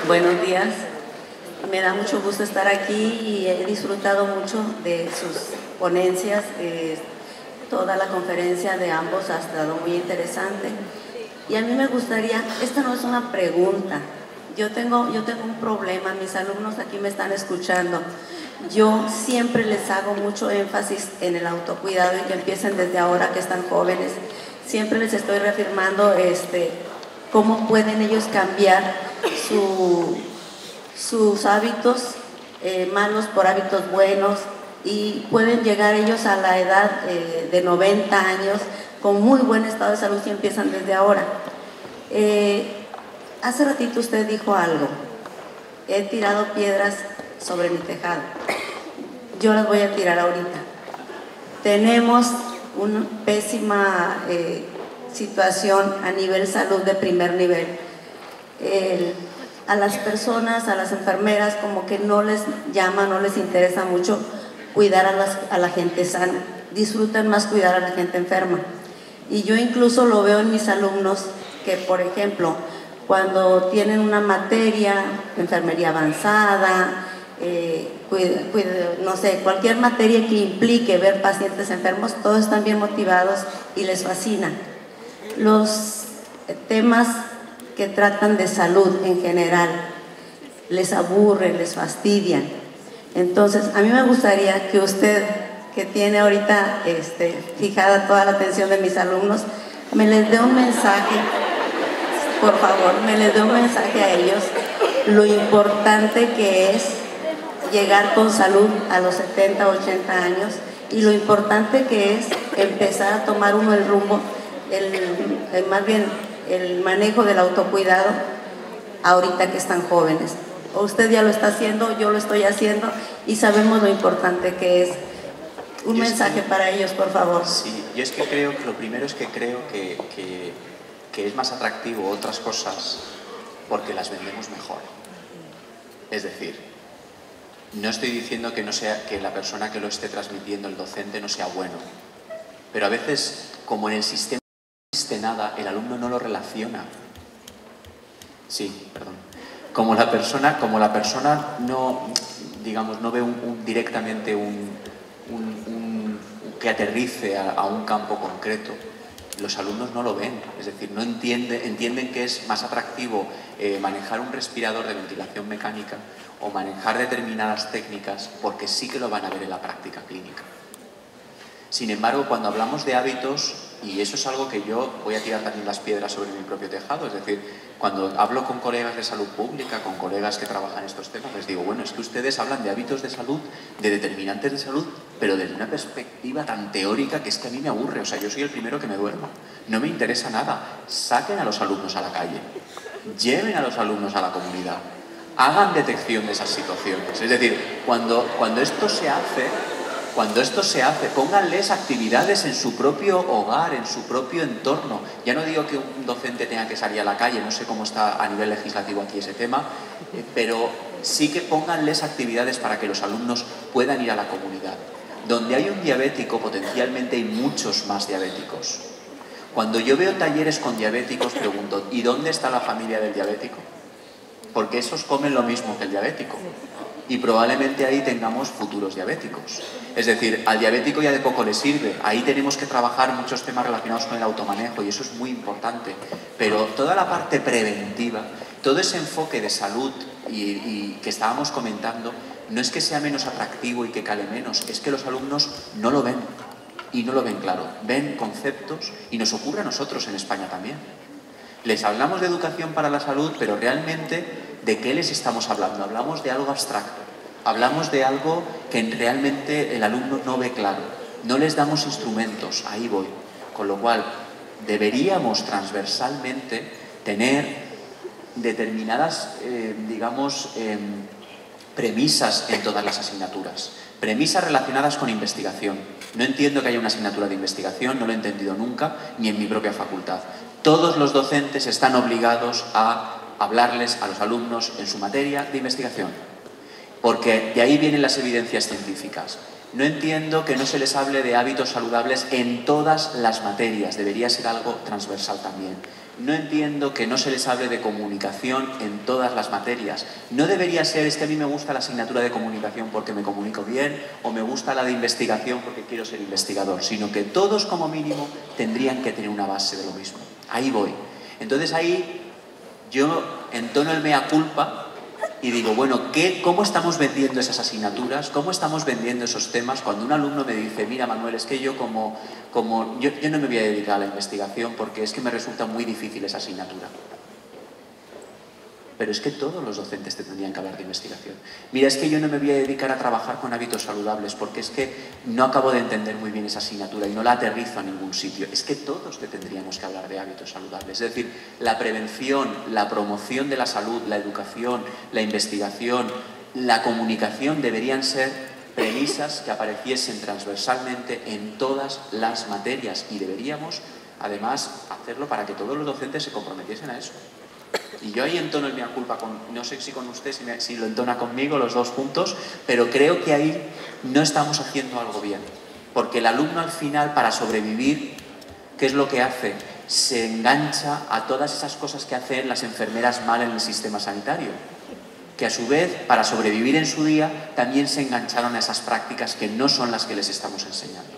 Buenos días. Me da mucho gusto estar aquí y he disfrutado mucho de sus ponencias. Toda la conferencia de ambos ha estado muy interesante. Y a mí me gustaría, esta no es una pregunta, yo tengo un problema, mis alumnos aquí me están escuchando. Yo siempre les hago mucho énfasis en el autocuidado y que empiecen desde ahora que están jóvenes. Siempre les estoy reafirmando cómo pueden ellos cambiar sus hábitos malos por hábitos buenos y pueden llegar ellos a la edad de 90 años con muy buen estado de salud si empiezan desde ahora. Hace ratito usted dijo algo, he tirado piedras sobre mi tejado. yo las voy a tirar ahorita. Tenemos una pésima situación a nivel salud de primer nivel. A las personas, a las enfermeras, como que no les llama, no les interesa mucho cuidar a la gente sana. Disfrutan más cuidar a la gente enferma. Y yo incluso lo veo en mis alumnos que, por ejemplo, cuando tienen una materia, enfermería avanzada, no sé, cualquier materia que implique ver pacientes enfermos, todos están bien motivados y les fascina. Los temas que tratan de salud en general les aburren, les fastidian. Entonces, a mí me gustaría que usted, que tiene ahorita fijada toda la atención de mis alumnos, me les dé un mensaje, por favor, me les dé un mensaje a ellos, lo importante que es llegar con salud a los 70, 80 años y lo importante que es empezar a tomar uno el rumbo, más bien el manejo del autocuidado ahorita que están jóvenes. Usted ya lo está haciendo, yo lo estoy haciendo y sabemos lo importante que es. Un mensaje para ellos, por favor. Sí, yo es que creo, lo primero es que creo que es más atractivo otras cosas porque las vendemos mejor. Es decir, no estoy diciendo que la persona que lo esté transmitiendo, el docente, no sea bueno, pero a veces, como en el sistema no existe nada, el alumno no lo relaciona. Sí, perdón. Como la persona no, digamos, no ve directamente que aterrice a un campo concreto, los alumnos no lo ven, es decir, no entienden que es más atractivo manejar un respirador de ventilación mecánica o manejar determinadas técnicas porque sí que lo van a ver en la práctica clínica. Sin embargo, cuando hablamos de hábitos, y eso es algo que yo voy a tirar también las piedras sobre mi propio tejado, es decir, cuando hablo con colegas de salud pública, con colegas que trabajan estos temas, les digo, bueno, es que ustedes hablan de hábitos de salud, de determinantes de salud, pero desde una perspectiva tan teórica que es que a mí me aburre, o sea, yo soy el primero que me duermo, no me interesa nada. Saquen a los alumnos a la calle, lleven a los alumnos a la comunidad, hagan detección de esas situaciones, es decir, cuando esto se hace, pónganles actividades en su propio hogar, en su propio entorno. Ya no digo que un docente tenga que salir a la calle, no sé cómo está a nivel legislativo aquí ese tema, pero sí que pónganles actividades para que los alumnos puedan ir a la comunidad. Donde hay un diabético, potencialmente hay muchos más diabéticos. Cuando yo veo talleres con diabéticos, pregunto, ¿y dónde está la familia del diabético? Porque esos comen lo mismo que el diabético. Y probablemente ahí tengamos futuros diabéticos. Es decir, al diabético ya de poco le sirve. Ahí tenemos que trabajar muchos temas relacionados con el automanejo y eso es muy importante. Pero toda la parte preventiva, todo ese enfoque de salud y que estábamos comentando, no es que sea menos atractivo y que cale menos, es que los alumnos no lo ven. Y no lo ven claro. Ven conceptos y nos ocurre a nosotros en España también. Les hablamos de educación para la salud, pero realmente, ¿de qué les estamos hablando? Hablamos de algo abstracto, hablamos de algo que realmente el alumno no ve claro. No les damos instrumentos, ahí voy. Con lo cual, deberíamos transversalmente tener determinadas, premisas en todas las asignaturas. Premisas relacionadas con investigación. No entiendo que haya una asignatura de investigación, no lo he entendido nunca, ni en mi propia facultad. Todos los docentes están obligados a hablarles a los alumnos en su materia de investigación, porque de ahí vienen las evidencias científicas. No entiendo que no se les hable de hábitos saludables en todas las materias, debería ser algo transversal también. No entiendo que no se les hable de comunicación en todas las materias. No debería ser, es que a mí me gusta la asignatura de comunicación porque me comunico bien, o me gusta la de investigación porque quiero ser investigador, sino que todos como mínimo tendrían que tener una base de lo mismo. Ahí voy. Entonces ahí yo entono el mea culpa y digo, bueno, ¿cómo estamos vendiendo esas asignaturas? ¿Cómo estamos vendiendo esos temas? Cuando un alumno me dice, mira Manuel, es que yo yo no me voy a dedicar a la investigación porque es que me resulta muy difícil esa asignatura. Pero es que todos los docentes te tendrían que hablar de investigación. Mira, es que yo no me voy a dedicar a trabajar con hábitos saludables porque es que no acabo de entender muy bien esa asignatura y no la aterrizo a ningún sitio. Es que todos te tendríamos que hablar de hábitos saludables. Es decir, la prevención, la promoción de la salud, la educación, la investigación, la comunicación deberían ser premisas que apareciesen transversalmente en todas las materias, y deberíamos además hacerlo para que todos los docentes se comprometiesen a eso. Y yo ahí entono el mea culpa, no sé si con usted, si lo entona conmigo los dos puntos, pero creo que ahí no estamos haciendo algo bien. Porque el alumno al final, para sobrevivir, ¿qué es lo que hace? Se engancha a todas esas cosas que hacen las enfermeras mal en el sistema sanitario, que a su vez, para sobrevivir en su día, también se engancharon a esas prácticas que no son las que les estamos enseñando.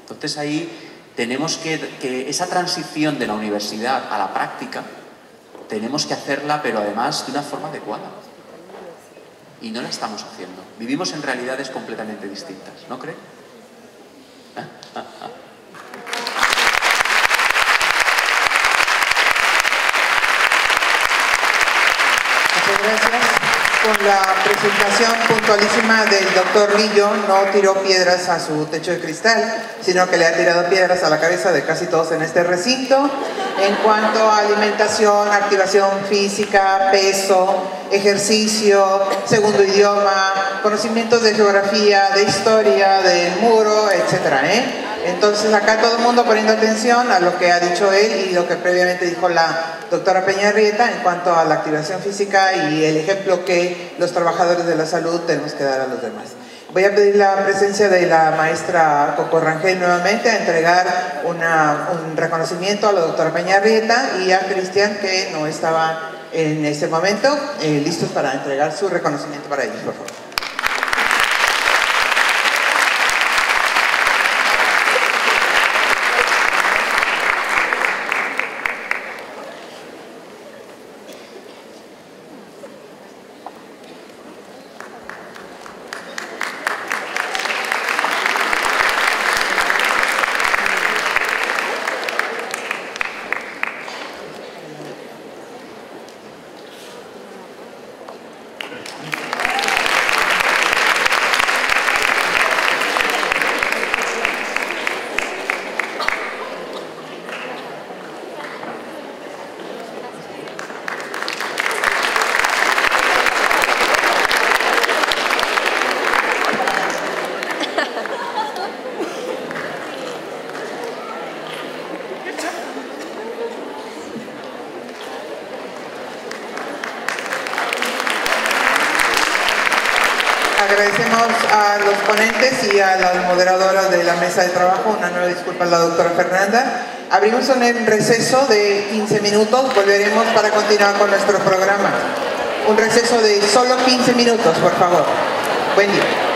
Entonces ahí tenemos que esa transición de la universidad a la práctica, tenemos que hacerla, pero además de una forma adecuada. Y no la estamos haciendo. Vivimos en realidades completamente distintas, ¿no cree? Muchas gracias. Con la presentación puntualísima del doctor Lillo, no tiró piedras a su techo de cristal, sino que le ha tirado piedras a la cabeza de casi todos en este recinto, en cuanto a alimentación, activación física, peso, ejercicio, segundo idioma, conocimientos de geografía, de historia, del muro, etcétera, Entonces acá todo el mundo poniendo atención a lo que ha dicho él y lo que previamente dijo la doctora Peñarrieta en cuanto a la activación física y el ejemplo que los trabajadores de la salud tenemos que dar a los demás. Voy a pedir la presencia de la maestra Coco Rangel nuevamente a entregar un reconocimiento a la doctora Peñarrieta y a Cristian, que no estaba en este momento, listos para entregar su reconocimiento para ellos, por favor. Agradecemos a los ponentes y a las moderadoras de la mesa de trabajo. Una nueva disculpa a la doctora Fernanda. Abrimos un receso de 15 minutos. Volveremos para continuar con nuestro programa. Un receso de solo 15 minutos, por favor. Buen día.